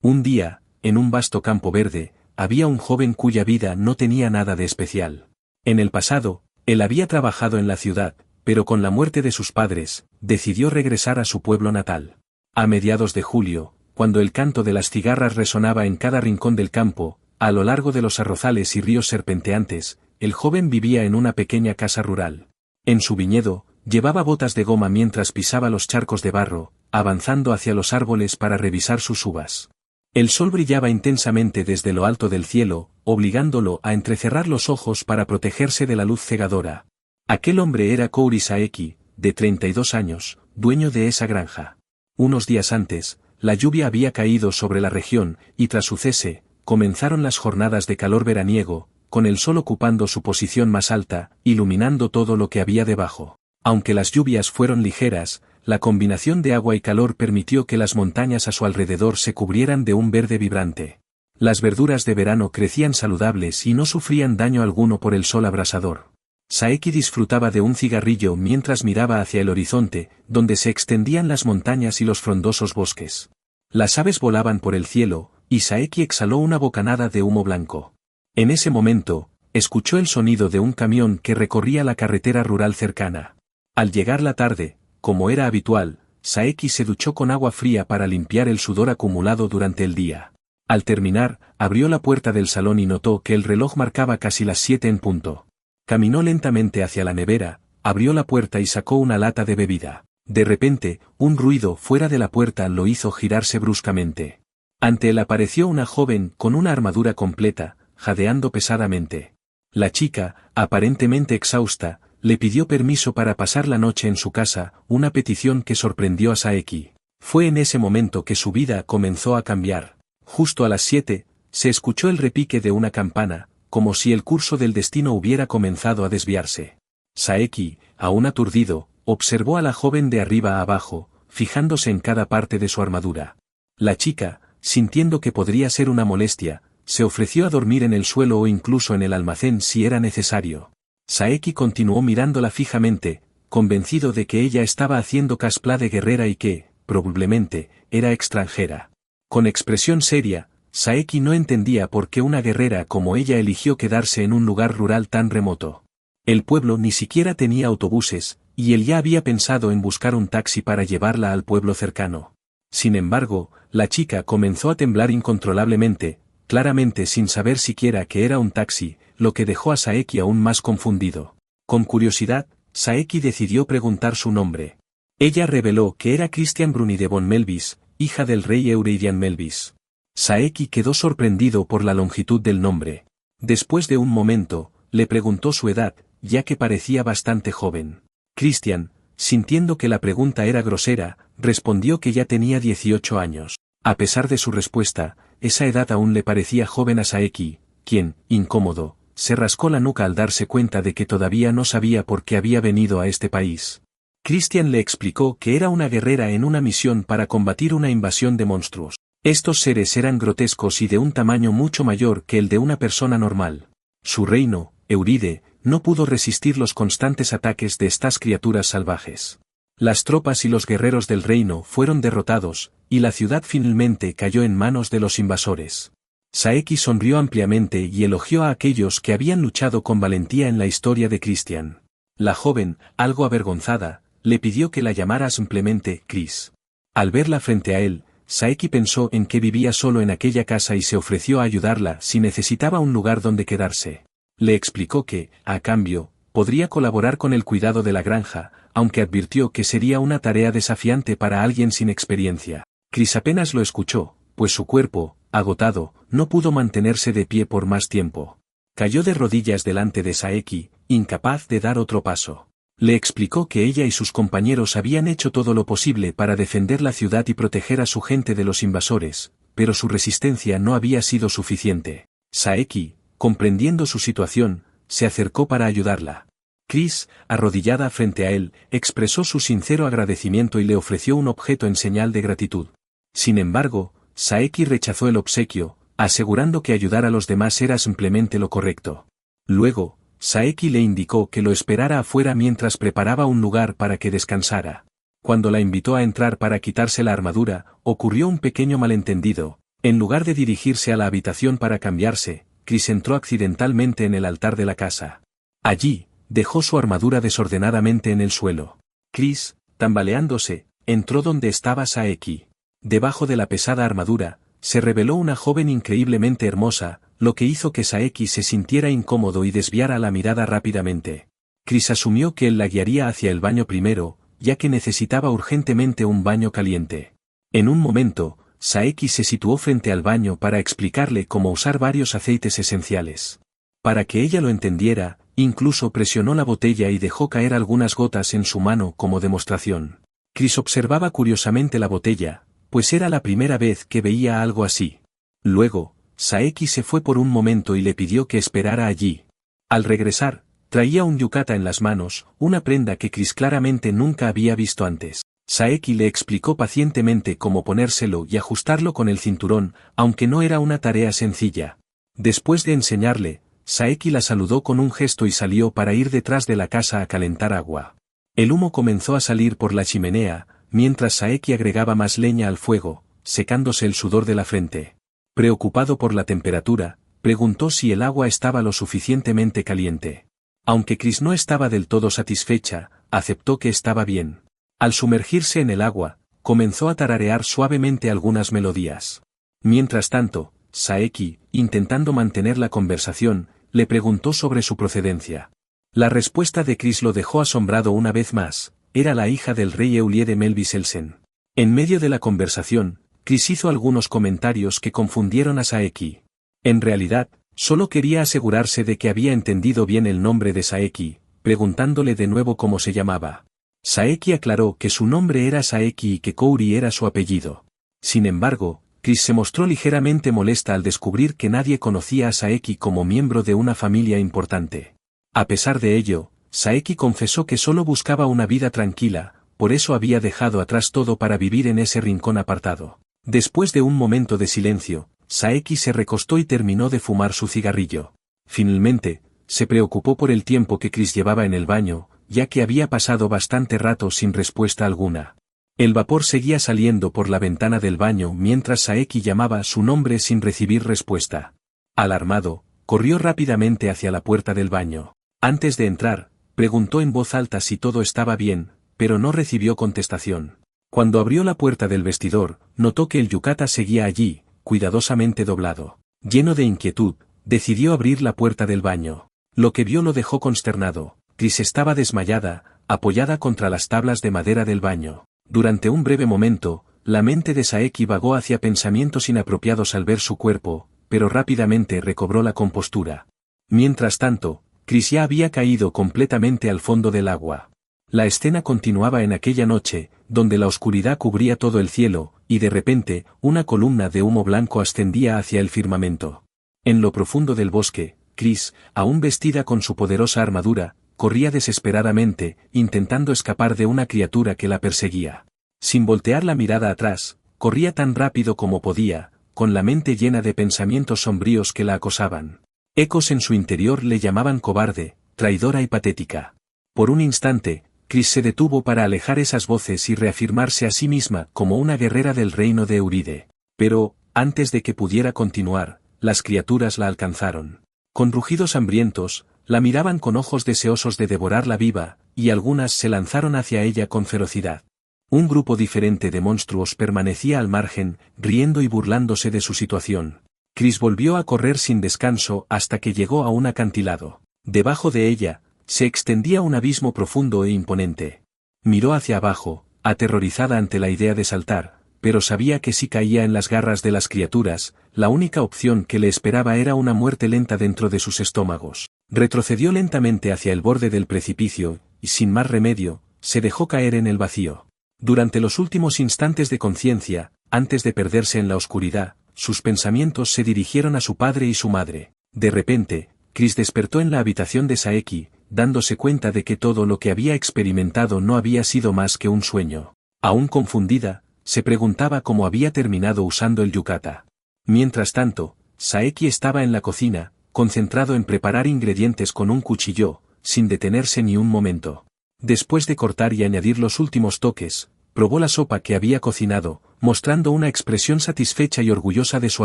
Un día, en un vasto campo verde, había un joven cuya vida no tenía nada de especial. En el pasado, él había trabajado en la ciudad, pero con la muerte de sus padres, decidió regresar a su pueblo natal. A mediados de julio, cuando el canto de las cigarras resonaba en cada rincón del campo, a lo largo de los arrozales y ríos serpenteantes, el joven vivía en una pequeña casa rural. En su viñedo, llevaba botas de goma mientras pisaba los charcos de barro, avanzando hacia los árboles para revisar sus uvas. El sol brillaba intensamente desde lo alto del cielo, obligándolo a entrecerrar los ojos para protegerse de la luz cegadora. Aquel hombre era Kouri Saeki, de 32 años, dueño de esa granja. Unos días antes, la lluvia había caído sobre la región, y tras su cese, comenzaron las jornadas de calor veraniego, con el sol ocupando su posición más alta, iluminando todo lo que había debajo. Aunque las lluvias fueron ligeras, la combinación de agua y calor permitió que las montañas a su alrededor se cubrieran de un verde vibrante. Las verduras de verano crecían saludables y no sufrían daño alguno por el sol abrasador. Saeki disfrutaba de un cigarrillo mientras miraba hacia el horizonte, donde se extendían las montañas y los frondosos bosques. Las aves volaban por el cielo, y Saeki exhaló una bocanada de humo blanco. En ese momento, escuchó el sonido de un camión que recorría la carretera rural cercana. Al llegar la tarde, como era habitual, Saeki se duchó con agua fría para limpiar el sudor acumulado durante el día. Al terminar, abrió la puerta del salón y notó que el reloj marcaba casi las 7 en punto. Caminó lentamente hacia la nevera, abrió la puerta y sacó una lata de bebida. De repente, un ruido fuera de la puerta lo hizo girarse bruscamente. Ante él apareció una joven con una armadura completa, jadeando pesadamente. La chica, aparentemente exhausta, le pidió permiso para pasar la noche en su casa, una petición que sorprendió a Saeki. Fue en ese momento que su vida comenzó a cambiar. Justo a las 7, se escuchó el repique de una campana, como si el curso del destino hubiera comenzado a desviarse. Saeki, aún aturdido, observó a la joven de arriba a abajo, fijándose en cada parte de su armadura. La chica, sintiendo que podría ser una molestia, se ofreció a dormir en el suelo o incluso en el almacén si era necesario. Saeki continuó mirándola fijamente, convencido de que ella estaba haciendo cosplay de guerrera y que, probablemente, era extranjera. Con expresión seria, Saeki no entendía por qué una guerrera como ella eligió quedarse en un lugar rural tan remoto. El pueblo ni siquiera tenía autobuses, y él ya había pensado en buscar un taxi para llevarla al pueblo cercano. Sin embargo, la chica comenzó a temblar incontrolablemente, claramente sin saber siquiera que era un taxi, lo que dejó a Saeki aún más confundido. Con curiosidad, Saeki decidió preguntar su nombre. Ella reveló que era Christian Bruni de von Melvis, hija del rey Euridian Melvis. Saeki quedó sorprendido por la longitud del nombre. Después de un momento, le preguntó su edad, ya que parecía bastante joven. Christian, sintiendo que la pregunta era grosera, respondió que ya tenía 18 años. A pesar de su respuesta, esa edad aún le parecía joven a Saeki, quien, incómodo, se rascó la nuca al darse cuenta de que todavía no sabía por qué había venido a este país. Christian le explicó que era una guerrera en una misión para combatir una invasión de monstruos. Estos seres eran grotescos y de un tamaño mucho mayor que el de una persona normal. Su reino, Euride, no pudo resistir los constantes ataques de estas criaturas salvajes. Las tropas y los guerreros del reino fueron derrotados, y la ciudad finalmente cayó en manos de los invasores. Saeki sonrió ampliamente y elogió a aquellos que habían luchado con valentía en la historia de Christian. La joven, algo avergonzada, le pidió que la llamara simplemente Chris. Al verla frente a él, Saeki pensó en que vivía solo en aquella casa y se ofreció a ayudarla si necesitaba un lugar donde quedarse. Le explicó que, a cambio, podría colaborar con el cuidado de la granja, aunque advirtió que sería una tarea desafiante para alguien sin experiencia. Chris apenas lo escuchó, pues su cuerpo, agotado, no pudo mantenerse de pie por más tiempo. Cayó de rodillas delante de Saeki, incapaz de dar otro paso. Le explicó que ella y sus compañeros habían hecho todo lo posible para defender la ciudad y proteger a su gente de los invasores, pero su resistencia no había sido suficiente. Saeki, comprendiendo su situación, se acercó para ayudarla. Chris, arrodillada frente a él, expresó su sincero agradecimiento y le ofreció un objeto en señal de gratitud. Sin embargo, Saeki rechazó el obsequio, asegurando que ayudar a los demás era simplemente lo correcto. Luego, Saeki le indicó que lo esperara afuera mientras preparaba un lugar para que descansara. Cuando la invitó a entrar para quitarse la armadura, ocurrió un pequeño malentendido, En lugar de dirigirse a la habitación para cambiarse, Chris entró accidentalmente en el altar de la casa. Allí, dejó su armadura desordenadamente en el suelo. Chris, tambaleándose, entró donde estaba Saeki. Debajo de la pesada armadura, se reveló una joven increíblemente hermosa, lo que hizo que Saeki se sintiera incómodo y desviara la mirada rápidamente. Chris asumió que él la guiaría hacia el baño primero, ya que necesitaba urgentemente un baño caliente. En un momento, Saeki se situó frente al baño para explicarle cómo usar varios aceites esenciales. Para que ella lo entendiera, incluso presionó la botella y dejó caer algunas gotas en su mano como demostración. Chris observaba curiosamente la botella, pues era la primera vez que veía algo así. Luego, Saeki se fue por un momento y le pidió que esperara allí. Al regresar, traía un yukata en las manos, una prenda que Chris claramente nunca había visto antes. Saeki le explicó pacientemente cómo ponérselo y ajustarlo con el cinturón, aunque no era una tarea sencilla. Después de enseñarle, Saeki la saludó con un gesto y salió para ir detrás de la casa a calentar agua. El humo comenzó a salir por la chimenea, mientras Saeki agregaba más leña al fuego, secándose el sudor de la frente. Preocupado por la temperatura, preguntó si el agua estaba lo suficientemente caliente. Aunque Chris no estaba del todo satisfecha, aceptó que estaba bien. Al sumergirse en el agua, comenzó a tararear suavemente algunas melodías. Mientras tanto, Saeki, intentando mantener la conversación, le preguntó sobre su procedencia. La respuesta de Chris lo dejó asombrado una vez más, era la hija del rey Eulie de Melviselsen. En medio de la conversación, Chris hizo algunos comentarios que confundieron a Saeki. En realidad, solo quería asegurarse de que había entendido bien el nombre de Saeki, preguntándole de nuevo cómo se llamaba. Saeki aclaró que su nombre era Saeki y que Kouri era su apellido. Sin embargo, Chris se mostró ligeramente molesta al descubrir que nadie conocía a Saeki como miembro de una familia importante. A pesar de ello, Saeki confesó que solo buscaba una vida tranquila, por eso había dejado atrás todo para vivir en ese rincón apartado. Después de un momento de silencio, Saeki se recostó y terminó de fumar su cigarrillo. Finalmente, se preocupó por el tiempo que Chris llevaba en el baño, ya que había pasado bastante rato sin respuesta alguna. El vapor seguía saliendo por la ventana del baño mientras Saeki llamaba su nombre sin recibir respuesta. Alarmado, corrió rápidamente hacia la puerta del baño. Antes de entrar, preguntó en voz alta si todo estaba bien, pero no recibió contestación. Cuando abrió la puerta del vestidor, notó que el yukata seguía allí, cuidadosamente doblado. Lleno de inquietud, decidió abrir la puerta del baño. Lo que vio lo dejó consternado. Chris estaba desmayada, apoyada contra las tablas de madera del baño. Durante un breve momento, la mente de Saeki vagó hacia pensamientos inapropiados al ver su cuerpo, pero rápidamente recobró la compostura. Mientras tanto, Chris ya había caído completamente al fondo del agua. La escena continuaba en aquella noche, donde la oscuridad cubría todo el cielo, y de repente, una columna de humo blanco ascendía hacia el firmamento. En lo profundo del bosque, Chris, aún vestida con su poderosa armadura, corría desesperadamente, intentando escapar de una criatura que la perseguía. Sin voltear la mirada atrás, corría tan rápido como podía, con la mente llena de pensamientos sombríos que la acosaban. Ecos en su interior le llamaban cobarde, traidora y patética. Por un instante, Chris se detuvo para alejar esas voces y reafirmarse a sí misma como una guerrera del reino de Euride. Pero, antes de que pudiera continuar, las criaturas la alcanzaron. Con rugidos hambrientos, la miraban con ojos deseosos de devorarla viva, y algunas se lanzaron hacia ella con ferocidad. Un grupo diferente de monstruos permanecía al margen, riendo y burlándose de su situación. Chris volvió a correr sin descanso hasta que llegó a un acantilado. Debajo de ella, se extendía un abismo profundo e imponente. Miró hacia abajo, aterrorizada ante la idea de saltar, pero sabía que si caía en las garras de las criaturas, la única opción que le esperaba era una muerte lenta dentro de sus estómagos. Retrocedió lentamente hacia el borde del precipicio, y sin más remedio, se dejó caer en el vacío. Durante los últimos instantes de conciencia, antes de perderse en la oscuridad, sus pensamientos se dirigieron a su padre y su madre. De repente, Chris despertó en la habitación de Saeki, dándose cuenta de que todo lo que había experimentado no había sido más que un sueño. Aún confundida, se preguntaba cómo había terminado usando el yukata. Mientras tanto, Saeki estaba en la cocina, concentrado en preparar ingredientes con un cuchillo, sin detenerse ni un momento. Después de cortar y añadir los últimos toques, probó la sopa que había cocinado, mostrando una expresión satisfecha y orgullosa de su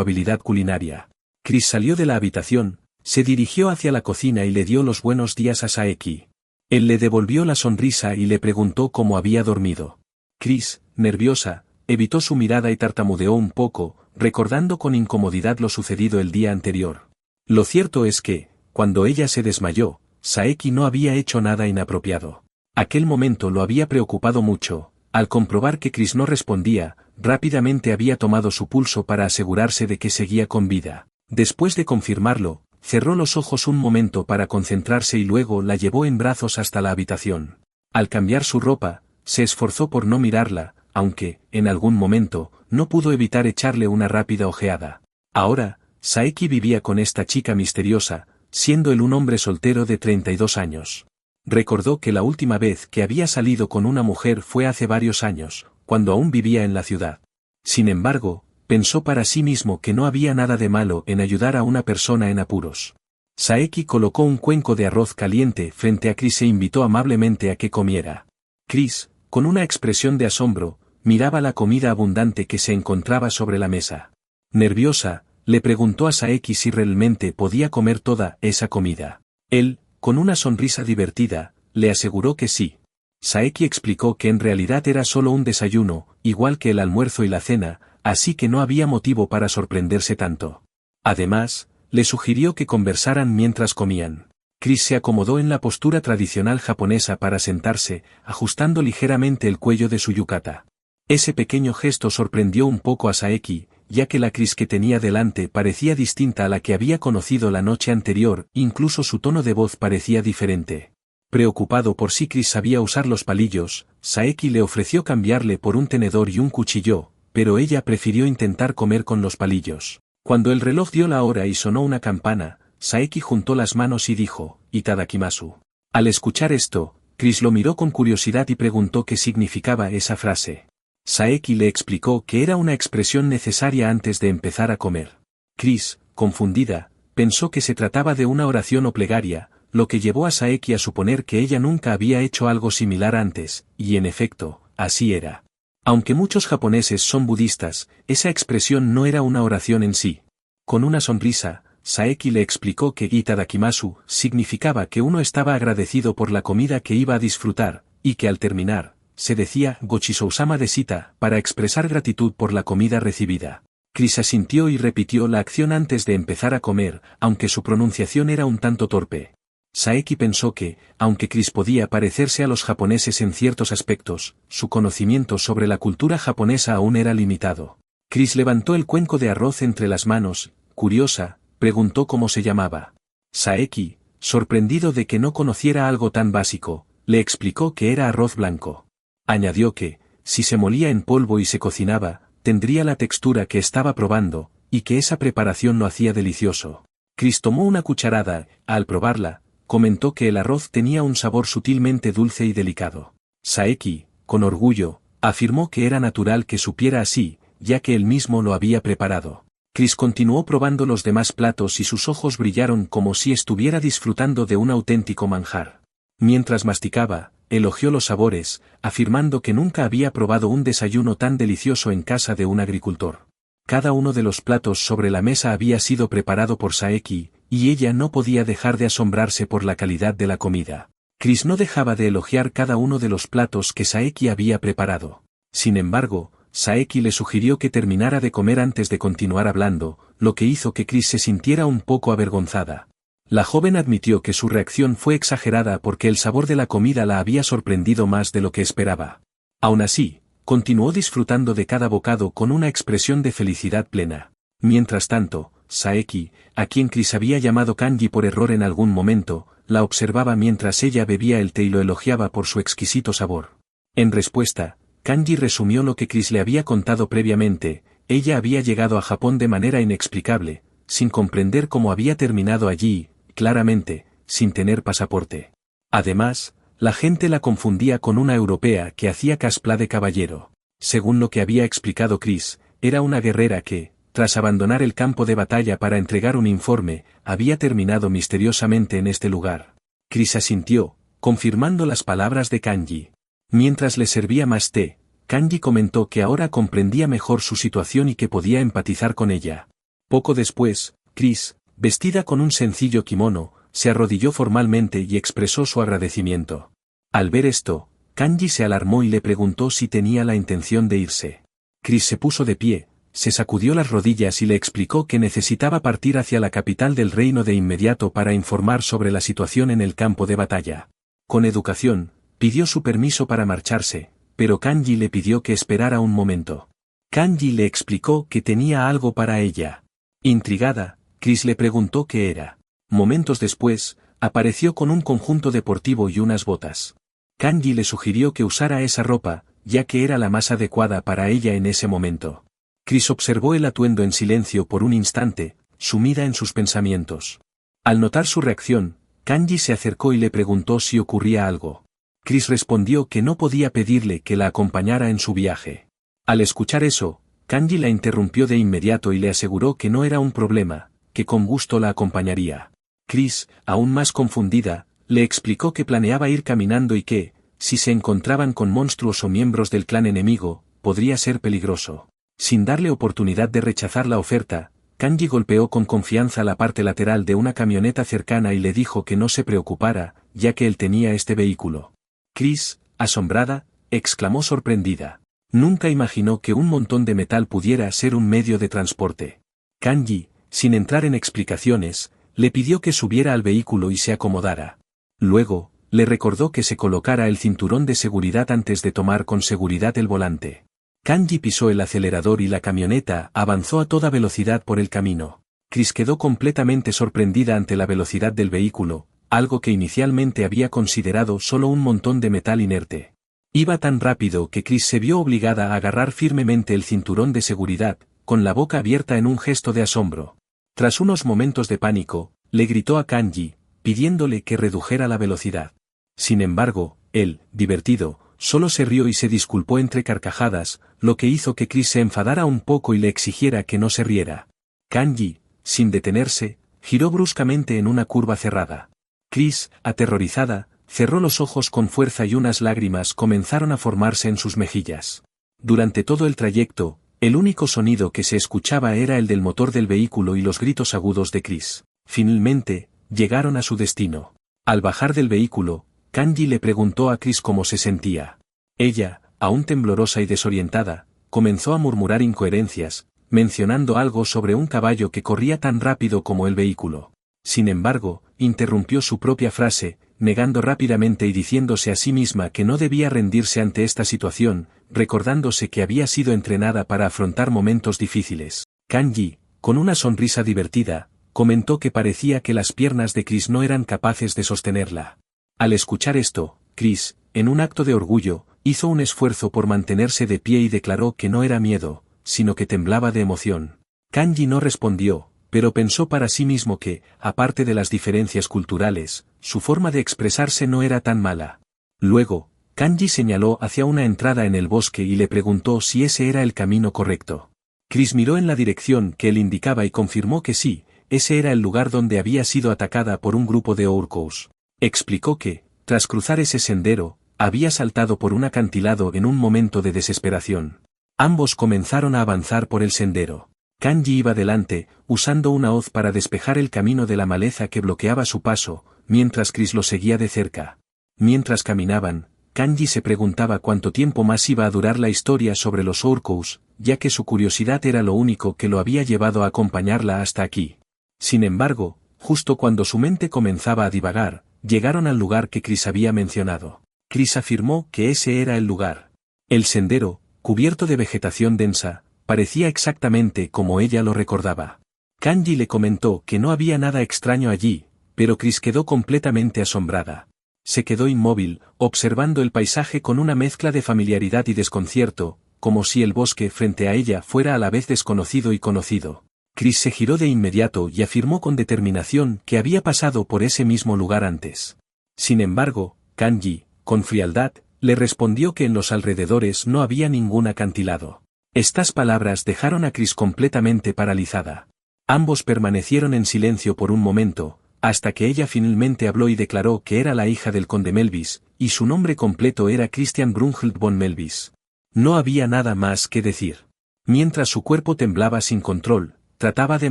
habilidad culinaria. Chris salió de la habitación, se dirigió hacia la cocina y le dio los buenos días a Saeki. Él le devolvió la sonrisa y le preguntó cómo había dormido. Chris, nerviosa, evitó su mirada y tartamudeó un poco, recordando con incomodidad lo sucedido el día anterior. Lo cierto es que, cuando ella se desmayó, Saeki no había hecho nada inapropiado. Aquel momento lo había preocupado mucho. Al comprobar que Chris no respondía, rápidamente había tomado su pulso para asegurarse de que seguía con vida. Después de confirmarlo, cerró los ojos un momento para concentrarse y luego la llevó en brazos hasta la habitación. Al cambiar su ropa, se esforzó por no mirarla, aunque, en algún momento, no pudo evitar echarle una rápida ojeada. Ahora, Saeki vivía con esta chica misteriosa, siendo él un hombre soltero de 32 años. Recordó que la última vez que había salido con una mujer fue hace varios años, cuando aún vivía en la ciudad. Sin embargo, pensó para sí mismo que no había nada de malo en ayudar a una persona en apuros. Saeki colocó un cuenco de arroz caliente frente a Chris e invitó amablemente a que comiera. Chris, con una expresión de asombro, miraba la comida abundante que se encontraba sobre la mesa. Nerviosa, le preguntó a Saeki si realmente podía comer toda esa comida. Él, con una sonrisa divertida, le aseguró que sí. Saeki explicó que en realidad era solo un desayuno, igual que el almuerzo y la cena, así que no había motivo para sorprenderse tanto. Además, le sugirió que conversaran mientras comían. Chris se acomodó en la postura tradicional japonesa para sentarse, ajustando ligeramente el cuello de su yukata. Ese pequeño gesto sorprendió un poco a Saeki, ya que la Chris que tenía delante parecía distinta a la que había conocido la noche anterior, incluso su tono de voz parecía diferente. Preocupado por si Chris sabía usar los palillos, Saeki le ofreció cambiarle por un tenedor y un cuchillo, pero ella prefirió intentar comer con los palillos. Cuando el reloj dio la hora y sonó una campana, Saeki juntó las manos y dijo, "Itadakimasu". Al escuchar esto, Chris lo miró con curiosidad y preguntó qué significaba esa frase. Saeki le explicó que era una expresión necesaria antes de empezar a comer. Chris, confundida, pensó que se trataba de una oración o plegaria, lo que llevó a Saeki a suponer que ella nunca había hecho algo similar antes, y en efecto, así era. Aunque muchos japoneses son budistas, esa expresión no era una oración en sí. Con una sonrisa, Saeki le explicó que itadakimasu significaba que uno estaba agradecido por la comida que iba a disfrutar, y que al terminar, se decía Gochisou-sama desita para expresar gratitud por la comida recibida. Chris asintió y repitió la acción antes de empezar a comer, aunque su pronunciación era un tanto torpe. Saeki pensó que, aunque Chris podía parecerse a los japoneses en ciertos aspectos, su conocimiento sobre la cultura japonesa aún era limitado. Chris levantó el cuenco de arroz entre las manos, curiosa, preguntó cómo se llamaba. Saeki, sorprendido de que no conociera algo tan básico, le explicó que era arroz blanco. Añadió que, si se molía en polvo y se cocinaba, tendría la textura que estaba probando, y que esa preparación lo hacía delicioso. Chris tomó una cucharada, al probarla, comentó que el arroz tenía un sabor sutilmente dulce y delicado. Saeki, con orgullo, afirmó que era natural que supiera así, ya que él mismo lo había preparado. Chris continuó probando los demás platos y sus ojos brillaron como si estuviera disfrutando de un auténtico manjar. Mientras masticaba, elogió los sabores, afirmando que nunca había probado un desayuno tan delicioso en casa de un agricultor. Cada uno de los platos sobre la mesa había sido preparado por Saeki, y ella no podía dejar de asombrarse por la calidad de la comida. Chris no dejaba de elogiar cada uno de los platos que Saeki había preparado. Sin embargo, Saeki le sugirió que terminara de comer antes de continuar hablando, lo que hizo que Chris se sintiera un poco avergonzada. La joven admitió que su reacción fue exagerada porque el sabor de la comida la había sorprendido más de lo que esperaba. Aún así, continuó disfrutando de cada bocado con una expresión de felicidad plena. Mientras tanto, Saeki, a quien Chris había llamado Kanji por error en algún momento, la observaba mientras ella bebía el té y lo elogiaba por su exquisito sabor. En respuesta, Kanji resumió lo que Chris le había contado previamente. Ella había llegado a Japón de manera inexplicable, sin comprender cómo había terminado allí, claramente, sin tener pasaporte. Además, la gente la confundía con una europea que hacía cosplay de caballero. Según lo que había explicado Chris, era una guerrera que, tras abandonar el campo de batalla para entregar un informe, había terminado misteriosamente en este lugar. Chris asintió, confirmando las palabras de Kanji. Mientras le servía más té, Kanji comentó que ahora comprendía mejor su situación y que podía empatizar con ella. Poco después, Chris, vestida con un sencillo kimono, se arrodilló formalmente y expresó su agradecimiento. Al ver esto, Kanji se alarmó y le preguntó si tenía la intención de irse. Chris se puso de pie, se sacudió las rodillas y le explicó que necesitaba partir hacia la capital del reino de inmediato para informar sobre la situación en el campo de batalla. Con educación, pidió su permiso para marcharse, pero Kanji le pidió que esperara un momento. Kanji le explicó que tenía algo para ella. Intrigada, Chris le preguntó qué era. Momentos después, apareció con un conjunto deportivo y unas botas. Kanji le sugirió que usara esa ropa, ya que era la más adecuada para ella en ese momento. Chris observó el atuendo en silencio por un instante, sumida en sus pensamientos. Al notar su reacción, Kanji se acercó y le preguntó si ocurría algo. Chris respondió que no podía pedirle que la acompañara en su viaje. Al escuchar eso, Kanji la interrumpió de inmediato y le aseguró que no era un problema, que con gusto la acompañaría. Chris, aún más confundida, le explicó que planeaba ir caminando y que, si se encontraban con monstruos o miembros del clan enemigo, podría ser peligroso. Sin darle oportunidad de rechazar la oferta, Kanji golpeó con confianza la parte lateral de una camioneta cercana y le dijo que no se preocupara, ya que él tenía este vehículo. Chris, asombrada, exclamó sorprendida. Nunca imaginó que un montón de metal pudiera ser un medio de transporte. Kanji, sin entrar en explicaciones, le pidió que subiera al vehículo y se acomodara. Luego, le recordó que se colocara el cinturón de seguridad antes de tomar con seguridad el volante. Kanji pisó el acelerador y la camioneta avanzó a toda velocidad por el camino. Chris quedó completamente sorprendida ante la velocidad del vehículo, algo que inicialmente había considerado solo un montón de metal inerte. Iba tan rápido que Chris se vio obligada a agarrar firmemente el cinturón de seguridad, con la boca abierta en un gesto de asombro. Tras unos momentos de pánico, le gritó a Kanji, pidiéndole que redujera la velocidad. Sin embargo, él, divertido, solo se rió y se disculpó entre carcajadas, lo que hizo que Chris se enfadara un poco y le exigiera que no se riera. Kanji, sin detenerse, giró bruscamente en una curva cerrada. Chris, aterrorizada, cerró los ojos con fuerza y unas lágrimas comenzaron a formarse en sus mejillas. Durante todo el trayecto, el único sonido que se escuchaba era el del motor del vehículo y los gritos agudos de Chris. Finalmente, llegaron a su destino. Al bajar del vehículo, Kanji le preguntó a Chris cómo se sentía. Ella, aún temblorosa y desorientada, comenzó a murmurar incoherencias, mencionando algo sobre un caballo que corría tan rápido como el vehículo. Sin embargo, interrumpió su propia frase, negando rápidamente y diciéndose a sí misma que no debía rendirse ante esta situación, recordándose que había sido entrenada para afrontar momentos difíciles. Kanji, con una sonrisa divertida, comentó que parecía que las piernas de Chris no eran capaces de sostenerla. Al escuchar esto, Chris, en un acto de orgullo, hizo un esfuerzo por mantenerse de pie y declaró que no era miedo, sino que temblaba de emoción. Kanji no respondió, pero pensó para sí mismo que, aparte de las diferencias culturales, su forma de expresarse no era tan mala. Luego, Kanji señaló hacia una entrada en el bosque y le preguntó si ese era el camino correcto. Chris miró en la dirección que él indicaba y confirmó que sí, ese era el lugar donde había sido atacada por un grupo de Orcos. Explicó que, tras cruzar ese sendero, había saltado por un acantilado en un momento de desesperación. Ambos comenzaron a avanzar por el sendero. Kanji iba delante, usando una hoz para despejar el camino de la maleza que bloqueaba su paso, mientras Chris lo seguía de cerca. Mientras caminaban, Kanji se preguntaba cuánto tiempo más iba a durar la historia sobre los Orcos, ya que su curiosidad era lo único que lo había llevado a acompañarla hasta aquí. Sin embargo, justo cuando su mente comenzaba a divagar, llegaron al lugar que Chris había mencionado. Chris afirmó que ese era el lugar. El sendero, cubierto de vegetación densa, parecía exactamente como ella lo recordaba. Kanji le comentó que no había nada extraño allí, pero Chris quedó completamente asombrada. Se quedó inmóvil, observando el paisaje con una mezcla de familiaridad y desconcierto, como si el bosque frente a ella fuera a la vez desconocido y conocido. Chris se giró de inmediato y afirmó con determinación que había pasado por ese mismo lugar antes. Sin embargo, Kanji, con frialdad, le respondió que en los alrededores no había ningún acantilado. Estas palabras dejaron a Chris completamente paralizada. Ambos permanecieron en silencio por un momento, hasta que ella finalmente habló y declaró que era la hija del conde Melvis, y su nombre completo era Christian Brunhild von Melvis. No había nada más que decir. Mientras su cuerpo temblaba sin control, trataba de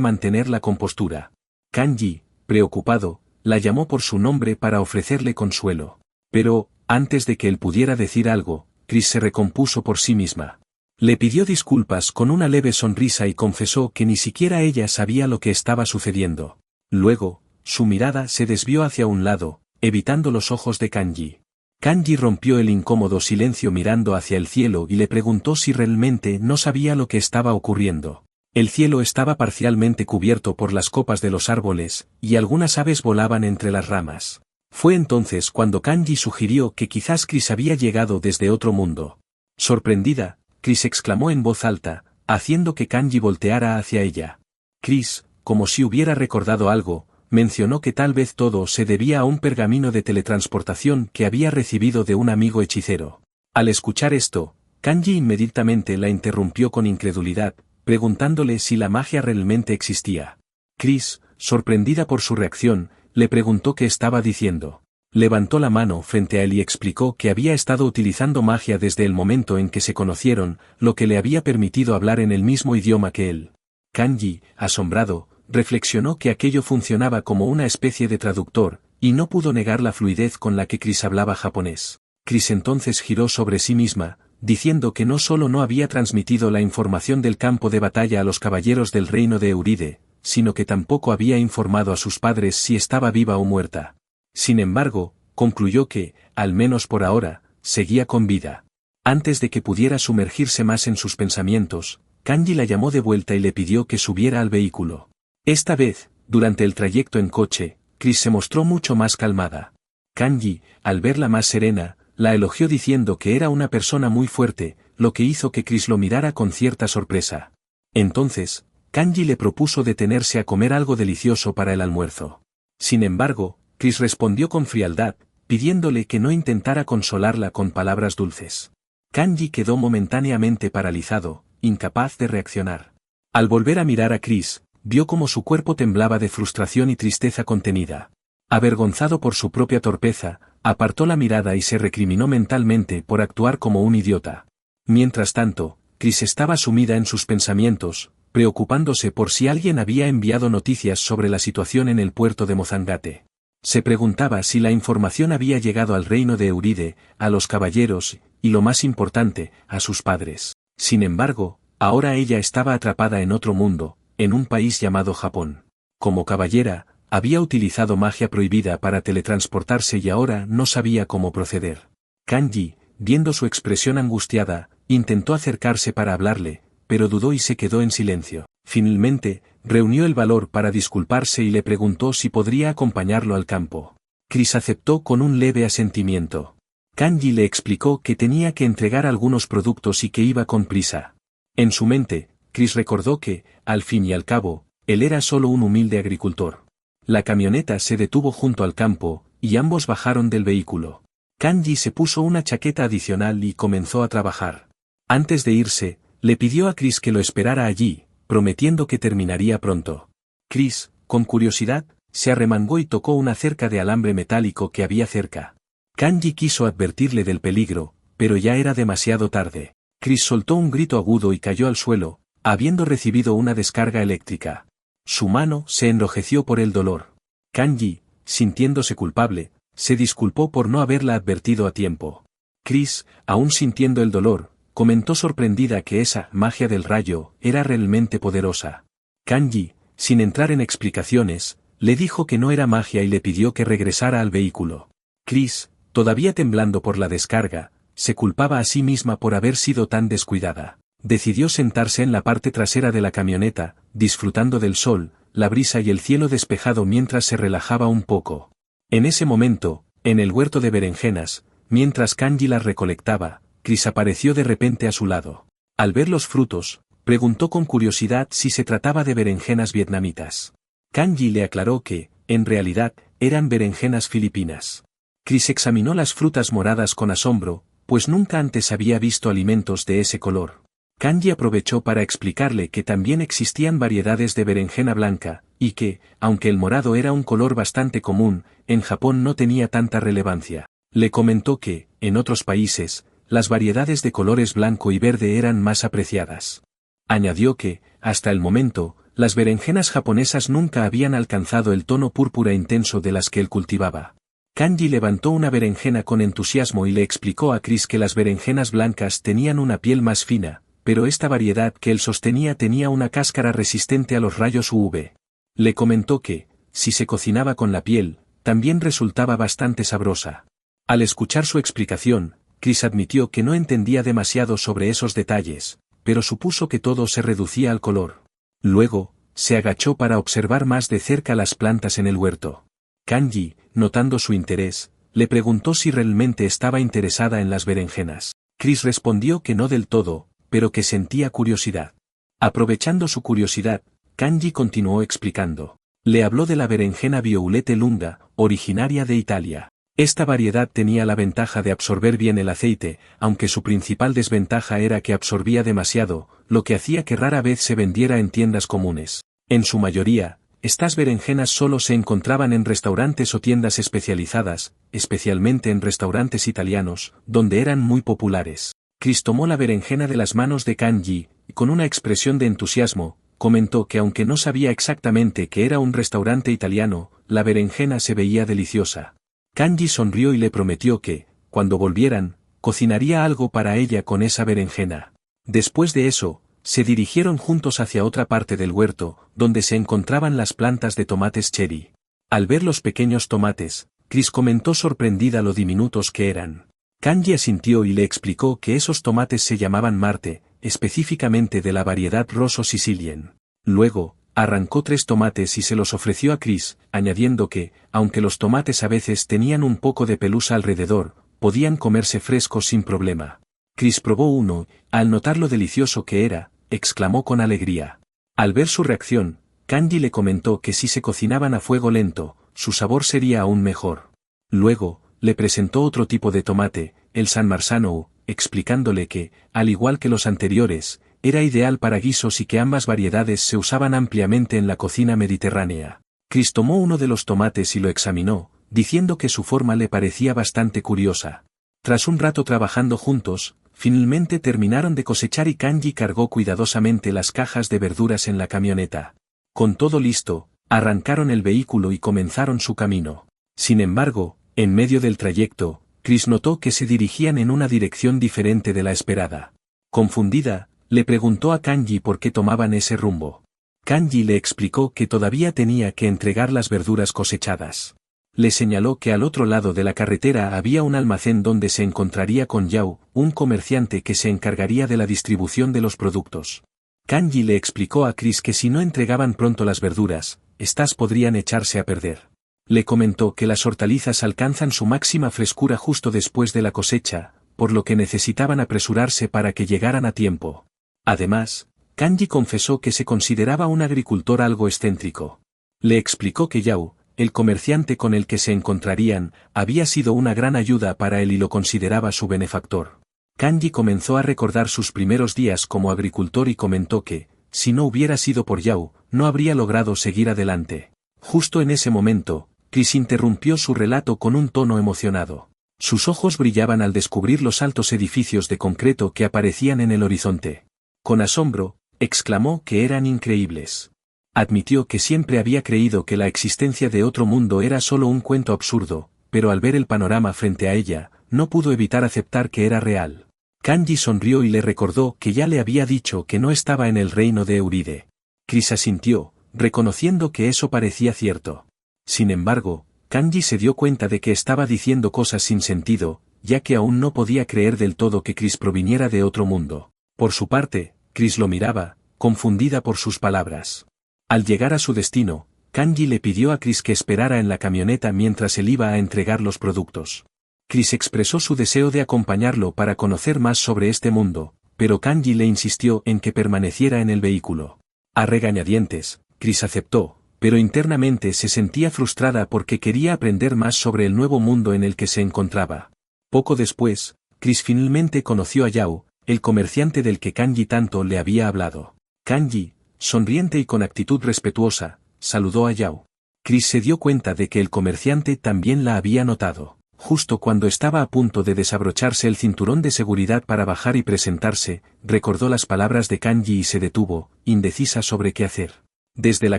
mantener la compostura. Kanji, preocupado, la llamó por su nombre para ofrecerle consuelo. Pero, antes de que él pudiera decir algo, Chris se recompuso por sí misma. Le pidió disculpas con una leve sonrisa y confesó que ni siquiera ella sabía lo que estaba sucediendo. Luego, su mirada se desvió hacia un lado, evitando los ojos de Kanji. Kanji rompió el incómodo silencio mirando hacia el cielo y le preguntó si realmente no sabía lo que estaba ocurriendo. El cielo estaba parcialmente cubierto por las copas de los árboles, y algunas aves volaban entre las ramas. Fue entonces cuando Kanji sugirió que quizás Chris había llegado desde otro mundo. Sorprendida, Chris exclamó en voz alta, haciendo que Kanji volteara hacia ella. Chris, como si hubiera recordado algo, mencionó que tal vez todo se debía a un pergamino de teletransportación que había recibido de un amigo hechicero. Al escuchar esto, Kanji inmediatamente la interrumpió con incredulidad, preguntándole si la magia realmente existía. Chris, sorprendida por su reacción, le preguntó qué estaba diciendo. Levantó la mano frente a él y explicó que había estado utilizando magia desde el momento en que se conocieron, lo que le había permitido hablar en el mismo idioma que él. Kanji, asombrado, reflexionó que aquello funcionaba como una especie de traductor, y no pudo negar la fluidez con la que Chris hablaba japonés. Chris entonces giró sobre sí misma, diciendo que no solo no había transmitido la información del campo de batalla a los caballeros del reino de Euride, sino que tampoco había informado a sus padres si estaba viva o muerta. Sin embargo, concluyó que, al menos por ahora, seguía con vida. Antes de que pudiera sumergirse más en sus pensamientos, Kanji la llamó de vuelta y le pidió que subiera al vehículo. Esta vez, durante el trayecto en coche, Chris se mostró mucho más calmada. Kanji, al verla más serena, la elogió diciendo que era una persona muy fuerte, lo que hizo que Chris lo mirara con cierta sorpresa. Entonces, Kanji le propuso detenerse a comer algo delicioso para el almuerzo. Sin embargo, Chris respondió con frialdad, pidiéndole que no intentara consolarla con palabras dulces. Kanji quedó momentáneamente paralizado, incapaz de reaccionar. Al volver a mirar a Chris, vio cómo su cuerpo temblaba de frustración y tristeza contenida. Avergonzado por su propia torpeza, apartó la mirada y se recriminó mentalmente por actuar como un idiota. Mientras tanto, Chris estaba sumida en sus pensamientos, preocupándose por si alguien había enviado noticias sobre la situación en el puerto de Mozangate. Se preguntaba si la información había llegado al reino de Euride, a los caballeros, y lo más importante, a sus padres. Sin embargo, ahora ella estaba atrapada en otro mundo, en un país llamado Japón. Como caballera, había utilizado magia prohibida para teletransportarse y ahora no sabía cómo proceder. Kanji, viendo su expresión angustiada, intentó acercarse para hablarle, pero dudó y se quedó en silencio. Finalmente, reunió el valor para disculparse y le preguntó si podría acompañarlo al campo. Chris aceptó con un leve asentimiento. Kanji le explicó que tenía que entregar algunos productos y que iba con prisa. En su mente, Chris recordó que, al fin y al cabo, él era solo un humilde agricultor. La camioneta se detuvo junto al campo, y ambos bajaron del vehículo. Kanji se puso una chaqueta adicional y comenzó a trabajar. Antes de irse, le pidió a Chris que lo esperara allí, prometiendo que terminaría pronto. Chris, con curiosidad, se arremangó y tocó una cerca de alambre metálico que había cerca. Kanji quiso advertirle del peligro, pero ya era demasiado tarde. Chris soltó un grito agudo y cayó al suelo, habiendo recibido una descarga eléctrica. Su mano se enrojeció por el dolor. Kanji, sintiéndose culpable, se disculpó por no haberla advertido a tiempo. Chris, aún sintiendo el dolor, comentó sorprendida que esa magia del rayo era realmente poderosa. Kanji, sin entrar en explicaciones, le dijo que no era magia y le pidió que regresara al vehículo. Chris, todavía temblando por la descarga, se culpaba a sí misma por haber sido tan descuidada. Decidió sentarse en la parte trasera de la camioneta, disfrutando del sol, la brisa y el cielo despejado mientras se relajaba un poco. En ese momento, en el huerto de berenjenas, mientras Kanji las recolectaba, Chris apareció de repente a su lado. Al ver los frutos, preguntó con curiosidad si se trataba de berenjenas vietnamitas. Kanji le aclaró que, en realidad, eran berenjenas filipinas. Chris examinó las frutas moradas con asombro, pues nunca antes había visto alimentos de ese color. Kanji aprovechó para explicarle que también existían variedades de berenjena blanca, y que, aunque el morado era un color bastante común, en Japón no tenía tanta relevancia. Le comentó que, en otros países, las variedades de colores blanco y verde eran más apreciadas. Añadió que, hasta el momento, las berenjenas japonesas nunca habían alcanzado el tono púrpura intenso de las que él cultivaba. Kanji levantó una berenjena con entusiasmo y le explicó a Chris que las berenjenas blancas tenían una piel más fina, pero esta variedad que él sostenía tenía una cáscara resistente a los rayos UV. Le comentó que, si se cocinaba con la piel, también resultaba bastante sabrosa. Al escuchar su explicación, Chris admitió que no entendía demasiado sobre esos detalles, pero supuso que todo se reducía al color. Luego, se agachó para observar más de cerca las plantas en el huerto. Kanji, notando su interés, le preguntó si realmente estaba interesada en las berenjenas. Chris respondió que no del todo, pero que sentía curiosidad. Aprovechando su curiosidad, Kanji continuó explicando. Le habló de la berenjena Violette lunga, originaria de Italia. Esta variedad tenía la ventaja de absorber bien el aceite, aunque su principal desventaja era que absorbía demasiado, lo que hacía que rara vez se vendiera en tiendas comunes. En su mayoría, estas berenjenas solo se encontraban en restaurantes o tiendas especializadas, especialmente en restaurantes italianos, donde eran muy populares. Chris tomó la berenjena de las manos de Kanji, y con una expresión de entusiasmo, comentó que aunque no sabía exactamente que era un restaurante italiano, la berenjena se veía deliciosa. Kanji sonrió y le prometió que, cuando volvieran, cocinaría algo para ella con esa berenjena. Después de eso, se dirigieron juntos hacia otra parte del huerto, donde se encontraban las plantas de tomates cherry. Al ver los pequeños tomates, Chris comentó sorprendida lo diminutos que eran. Kanji asintió y le explicó que esos tomates se llamaban Marte, específicamente de la variedad Rosso Sicilian. Luego, arrancó 3 tomates y se los ofreció a Chris, añadiendo que, aunque los tomates a veces tenían un poco de pelusa alrededor, podían comerse frescos sin problema. Chris probó uno, al notar lo delicioso que era, exclamó con alegría. Al ver su reacción, Kanji le comentó que si se cocinaban a fuego lento, su sabor sería aún mejor. Luego, le presentó otro tipo de tomate, el San Marzano, explicándole que, al igual que los anteriores, era ideal para guisos y que ambas variedades se usaban ampliamente en la cocina mediterránea. Chris tomó uno de los tomates y lo examinó, diciendo que su forma le parecía bastante curiosa. Tras un rato trabajando juntos, finalmente terminaron de cosechar y Kanji cargó cuidadosamente las cajas de verduras en la camioneta. Con todo listo, arrancaron el vehículo y comenzaron su camino. Sin embargo, en medio del trayecto, Chris notó que se dirigían en una dirección diferente de la esperada. Confundida, le preguntó a Kanji por qué tomaban ese rumbo. Kanji le explicó que todavía tenía que entregar las verduras cosechadas. Le señaló que al otro lado de la carretera había un almacén donde se encontraría con Yao, un comerciante que se encargaría de la distribución de los productos. Kanji le explicó a Chris que si no entregaban pronto las verduras, estas podrían echarse a perder. Le comentó que las hortalizas alcanzan su máxima frescura justo después de la cosecha, por lo que necesitaban apresurarse para que llegaran a tiempo. Además, Kanji confesó que se consideraba un agricultor algo excéntrico. Le explicó que Yao, el comerciante con el que se encontrarían, había sido una gran ayuda para él y lo consideraba su benefactor. Kanji comenzó a recordar sus primeros días como agricultor y comentó que, si no hubiera sido por Yao, no habría logrado seguir adelante. Justo en ese momento, Chris interrumpió su relato con un tono emocionado. Sus ojos brillaban al descubrir los altos edificios de concreto que aparecían en el horizonte. Con asombro, exclamó que eran increíbles. Admitió que siempre había creído que la existencia de otro mundo era solo un cuento absurdo, pero al ver el panorama frente a ella, no pudo evitar aceptar que era real. Kanji sonrió y le recordó que ya le había dicho que no estaba en el reino de Euride. Chris asintió, reconociendo que eso parecía cierto. Sin embargo, Kanji se dio cuenta de que estaba diciendo cosas sin sentido, ya que aún no podía creer del todo que Chris proviniera de otro mundo. Por su parte, Chris lo miraba, confundida por sus palabras. Al llegar a su destino, Kanji le pidió a Chris que esperara en la camioneta mientras él iba a entregar los productos. Chris expresó su deseo de acompañarlo para conocer más sobre este mundo, pero Kanji le insistió en que permaneciera en el vehículo. A regañadientes, Chris aceptó, pero internamente se sentía frustrada porque quería aprender más sobre el nuevo mundo en el que se encontraba. Poco después, Chris finalmente conoció a Yao, el comerciante del que Kanji tanto le había hablado. Kanji, sonriente y con actitud respetuosa, saludó a Yao. Chris se dio cuenta de que el comerciante también la había notado. Justo cuando estaba a punto de desabrocharse el cinturón de seguridad para bajar y presentarse, recordó las palabras de Kanji y se detuvo, indecisa sobre qué hacer. Desde la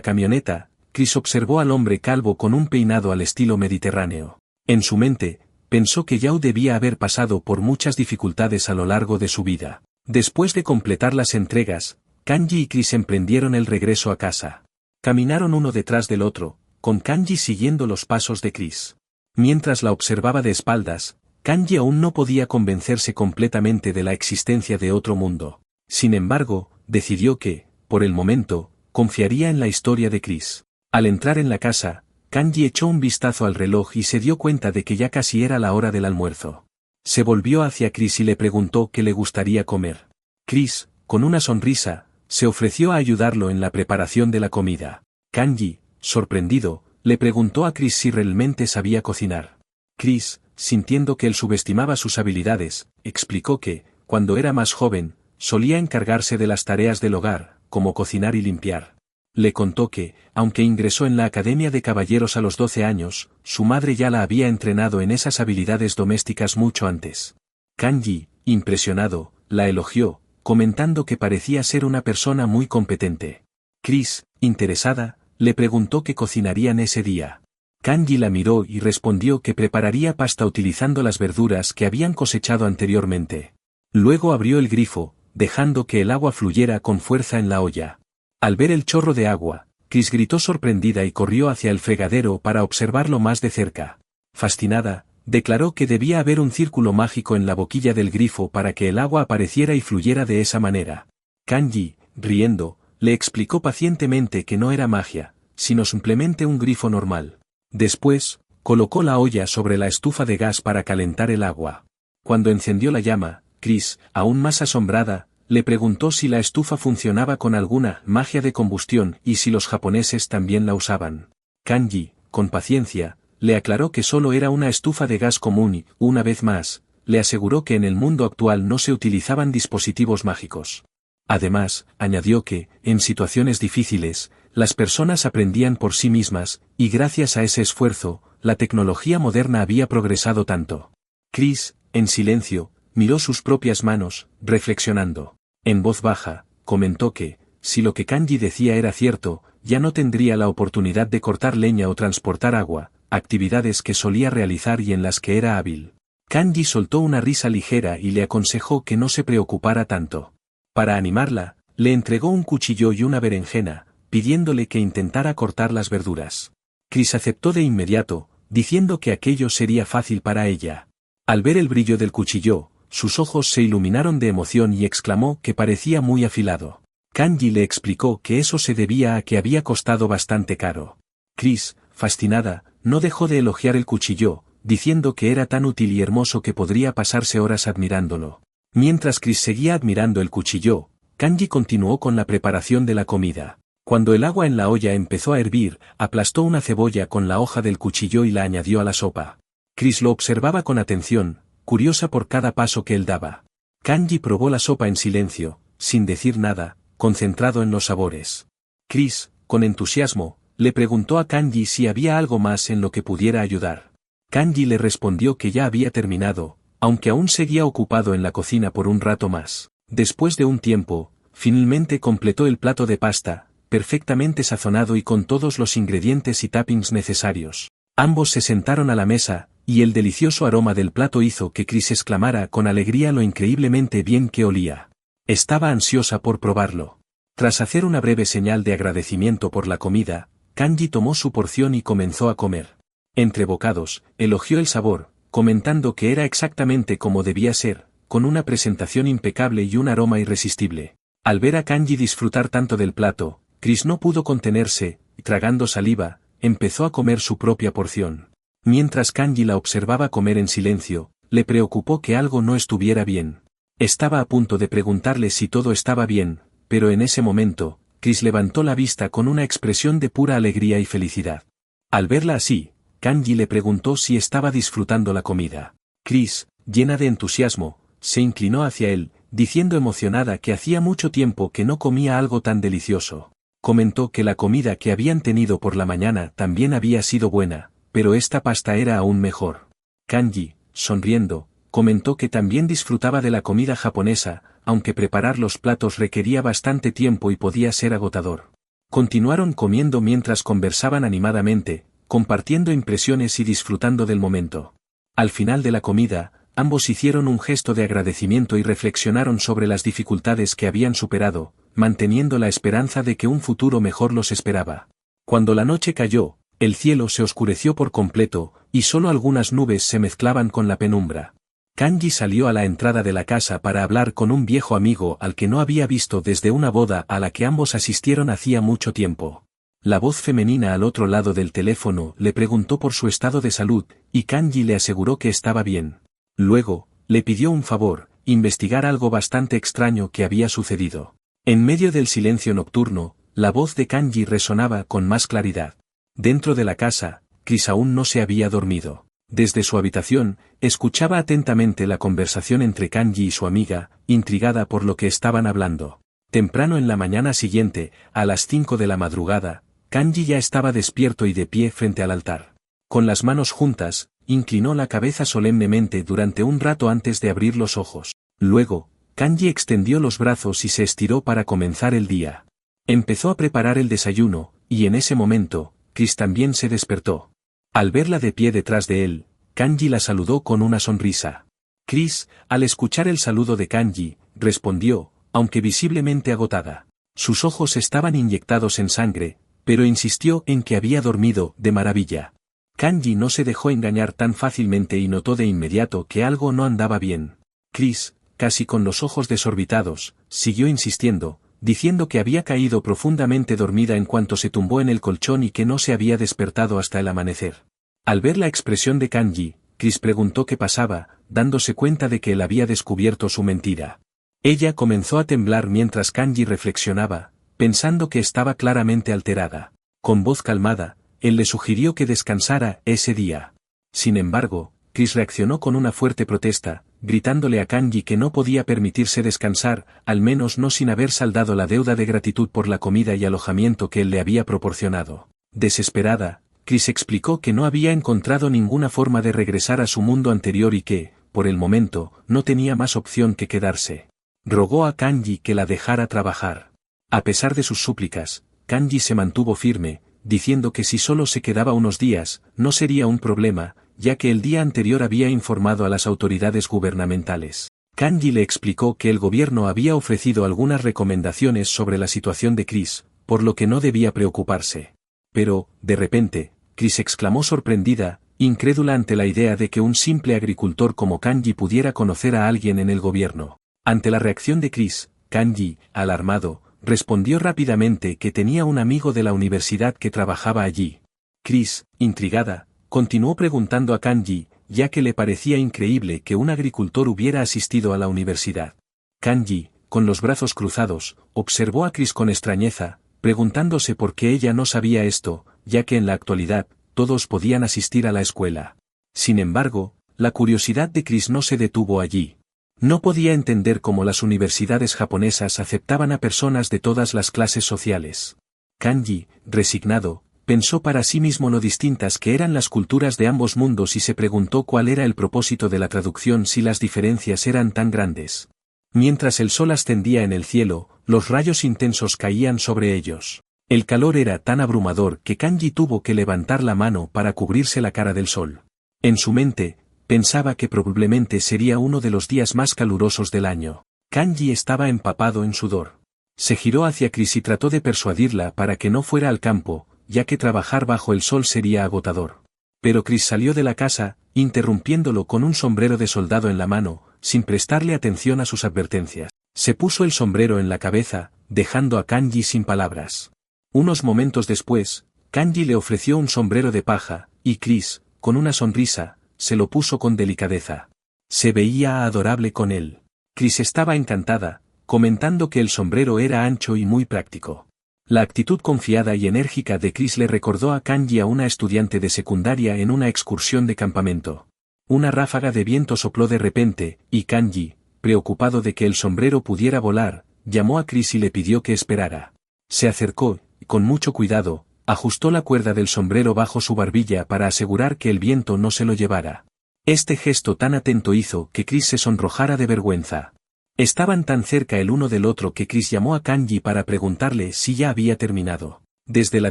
camioneta, Chris observó al hombre calvo con un peinado al estilo mediterráneo. En su mente, pensó que Yao debía haber pasado por muchas dificultades a lo largo de su vida. Después de completar las entregas, Kanji y Chris emprendieron el regreso a casa. Caminaron uno detrás del otro, con Kanji siguiendo los pasos de Chris. Mientras la observaba de espaldas, Kanji aún no podía convencerse completamente de la existencia de otro mundo. Sin embargo, decidió que, por el momento, confiaría en la historia de Chris. Al entrar en la casa, Kanji echó un vistazo al reloj y se dio cuenta de que ya casi era la hora del almuerzo. Se volvió hacia Chris y le preguntó qué le gustaría comer. Chris, con una sonrisa, se ofreció a ayudarlo en la preparación de la comida. Kanji, sorprendido, le preguntó a Chris si realmente sabía cocinar. Chris, sintiendo que él subestimaba sus habilidades, explicó que, cuando era más joven, solía encargarse de las tareas del hogar, como cocinar y limpiar. Le contó que, aunque ingresó en la Academia de Caballeros a los 12 años, su madre ya la había entrenado en esas habilidades domésticas mucho antes. Kanji, impresionado, la elogió, comentando que parecía ser una persona muy competente. Chris, interesada, le preguntó qué cocinarían ese día. Kanji la miró y respondió que prepararía pasta utilizando las verduras que habían cosechado anteriormente. Luego abrió el grifo, dejando que el agua fluyera con fuerza en la olla. Al ver el chorro de agua, Chris gritó sorprendida y corrió hacia el fregadero para observarlo más de cerca. Fascinada, declaró que debía haber un círculo mágico en la boquilla del grifo para que el agua apareciera y fluyera de esa manera. Kanji, riendo, le explicó pacientemente que no era magia, sino simplemente un grifo normal. Después, colocó la olla sobre la estufa de gas para calentar el agua. Cuando encendió la llama, Chris, aún más asombrada, le preguntó si la estufa funcionaba con alguna magia de combustión y si los japoneses también la usaban. Kanji, con paciencia, le aclaró que solo era una estufa de gas común y, una vez más, le aseguró que en el mundo actual no se utilizaban dispositivos mágicos. Además, añadió que, en situaciones difíciles, las personas aprendían por sí mismas, y gracias a ese esfuerzo, la tecnología moderna había progresado tanto. Chris, en silencio, miró sus propias manos, reflexionando. En voz baja, comentó que, si lo que Kanji decía era cierto, ya no tendría la oportunidad de cortar leña o transportar agua, actividades que solía realizar y en las que era hábil. Kanji soltó una risa ligera y le aconsejó que no se preocupara tanto. Para animarla, le entregó un cuchillo y una berenjena, pidiéndole que intentara cortar las verduras. Chris aceptó de inmediato, diciendo que aquello sería fácil para ella. Al ver el brillo del cuchillo, sus ojos se iluminaron de emoción y exclamó que parecía muy afilado. Kanji le explicó que eso se debía a que había costado bastante caro. Chris, fascinada, no dejó de elogiar el cuchillo, diciendo que era tan útil y hermoso que podría pasarse horas admirándolo. Mientras Chris seguía admirando el cuchillo, Kanji continuó con la preparación de la comida. Cuando el agua en la olla empezó a hervir, aplastó una cebolla con la hoja del cuchillo y la añadió a la sopa. Chris lo observaba con atención, curiosa por cada paso que él daba. Kanji probó la sopa en silencio, sin decir nada, concentrado en los sabores. Chris, con entusiasmo, le preguntó a Kanji si había algo más en lo que pudiera ayudar. Kanji le respondió que ya había terminado, aunque aún seguía ocupado en la cocina por un rato más. Después de un tiempo, finalmente completó el plato de pasta, perfectamente sazonado y con todos los ingredientes y toppings necesarios. Ambos se sentaron a la mesa, y el delicioso aroma del plato hizo que Chris exclamara con alegría lo increíblemente bien que olía. Estaba ansiosa por probarlo. Tras hacer una breve señal de agradecimiento por la comida, Kanji tomó su porción y comenzó a comer. Entre bocados, elogió el sabor, comentando que era exactamente como debía ser, con una presentación impecable y un aroma irresistible. Al ver a Kanji disfrutar tanto del plato, Chris no pudo contenerse, y tragando saliva, empezó a comer su propia porción. Mientras Kanji la observaba comer en silencio, le preocupó que algo no estuviera bien. Estaba a punto de preguntarle si todo estaba bien, pero en ese momento, Chris levantó la vista con una expresión de pura alegría y felicidad. Al verla así, Kanji le preguntó si estaba disfrutando la comida. Chris, llena de entusiasmo, se inclinó hacia él, diciendo emocionada que hacía mucho tiempo que no comía algo tan delicioso. Comentó que la comida que habían tenido por la mañana también había sido buena, pero esta pasta era aún mejor. Kanji, sonriendo, comentó que también disfrutaba de la comida japonesa, aunque preparar los platos requería bastante tiempo y podía ser agotador. Continuaron comiendo mientras conversaban animadamente, compartiendo impresiones y disfrutando del momento. Al final de la comida, ambos hicieron un gesto de agradecimiento y reflexionaron sobre las dificultades que habían superado, manteniendo la esperanza de que un futuro mejor los esperaba. Cuando la noche cayó, el cielo se oscureció por completo, y solo algunas nubes se mezclaban con la penumbra. Kanji salió a la entrada de la casa para hablar con un viejo amigo al que no había visto desde una boda a la que ambos asistieron hacía mucho tiempo. La voz femenina al otro lado del teléfono le preguntó por su estado de salud, y Kanji le aseguró que estaba bien. Luego, le pidió un favor, investigar algo bastante extraño que había sucedido. En medio del silencio nocturno, la voz de Kanji resonaba con más claridad. Dentro de la casa, Chris aún no se había dormido. Desde su habitación, escuchaba atentamente la conversación entre Kanji y su amiga, intrigada por lo que estaban hablando. Temprano en la mañana siguiente, a las 5 de la madrugada, Kanji ya estaba despierto y de pie frente al altar. Con las manos juntas, inclinó la cabeza solemnemente durante un rato antes de abrir los ojos. Luego, Kanji extendió los brazos y se estiró para comenzar el día. Empezó a preparar el desayuno, y en ese momento, Chris también se despertó. Al verla de pie detrás de él, Kanji la saludó con una sonrisa. Chris, al escuchar el saludo de Kanji, respondió, aunque visiblemente agotada. Sus ojos estaban inyectados en sangre, pero insistió en que había dormido de maravilla. Kanji no se dejó engañar tan fácilmente y notó de inmediato que algo no andaba bien. Chris, casi con los ojos desorbitados, siguió insistiendo, diciendo que había caído profundamente dormida en cuanto se tumbó en el colchón y que no se había despertado hasta el amanecer. Al ver la expresión de Kanji, Chris preguntó qué pasaba, dándose cuenta de que él había descubierto su mentira. Ella comenzó a temblar mientras Kanji reflexionaba, pensando que estaba claramente alterada. Con voz calmada, él le sugirió que descansara ese día. Sin embargo, Chris reaccionó con una fuerte protesta, gritándole a Kanji que no podía permitirse descansar, al menos no sin haber saldado la deuda de gratitud por la comida y alojamiento que él le había proporcionado. Desesperada, Chris explicó que no había encontrado ninguna forma de regresar a su mundo anterior y que, por el momento, no tenía más opción que quedarse. Rogó a Kanji que la dejara trabajar. A pesar de sus súplicas, Kanji se mantuvo firme, diciendo que si solo se quedaba unos días, no sería un problema, ya que el día anterior había informado a las autoridades gubernamentales. Kanji le explicó que el gobierno había ofrecido algunas recomendaciones sobre la situación de Chris, por lo que no debía preocuparse. Pero, de repente, Chris exclamó sorprendida, incrédula ante la idea de que un simple agricultor como Kanji pudiera conocer a alguien en el gobierno. Ante la reacción de Chris, Kanji, alarmado, respondió rápidamente que tenía un amigo de la universidad que trabajaba allí. Chris, intrigada, continuó preguntando a Kanji, ya que le parecía increíble que un agricultor hubiera asistido a la universidad. Kanji, con los brazos cruzados, observó a Chris con extrañeza, preguntándose por qué ella no sabía esto, ya que en la actualidad, todos podían asistir a la escuela. Sin embargo, la curiosidad de Chris no se detuvo allí. No podía entender cómo las universidades japonesas aceptaban a personas de todas las clases sociales. Kanji, resignado, pensó para sí mismo lo distintas que eran las culturas de ambos mundos y se preguntó cuál era el propósito de la traducción si las diferencias eran tan grandes. Mientras el sol ascendía en el cielo, los rayos intensos caían sobre ellos. El calor era tan abrumador que Kanji tuvo que levantar la mano para cubrirse la cara del sol. En su mente, pensaba que probablemente sería uno de los días más calurosos del año. Kanji estaba empapado en sudor. Se giró hacia Chris y trató de persuadirla para que no fuera al campo, ya que trabajar bajo el sol sería agotador. Pero Chris salió de la casa, interrumpiéndolo con un sombrero de soldado en la mano, sin prestarle atención a sus advertencias. Se puso el sombrero en la cabeza, dejando a Kanji sin palabras. Unos momentos después, Kanji le ofreció un sombrero de paja, y Chris, con una sonrisa, se lo puso con delicadeza. Se veía adorable con él. Chris estaba encantada, comentando que el sombrero era ancho y muy práctico. La actitud confiada y enérgica de Chris le recordó a Kanji a una estudiante de secundaria en una excursión de campamento. Una ráfaga de viento sopló de repente, y Kanji, preocupado de que el sombrero pudiera volar, llamó a Chris y le pidió que esperara. Se acercó, y con mucho cuidado, ajustó la cuerda del sombrero bajo su barbilla para asegurar que el viento no se lo llevara. Este gesto tan atento hizo que Chris se sonrojara de vergüenza. Estaban tan cerca el uno del otro que Chris llamó a Kanji para preguntarle si ya había terminado. Desde la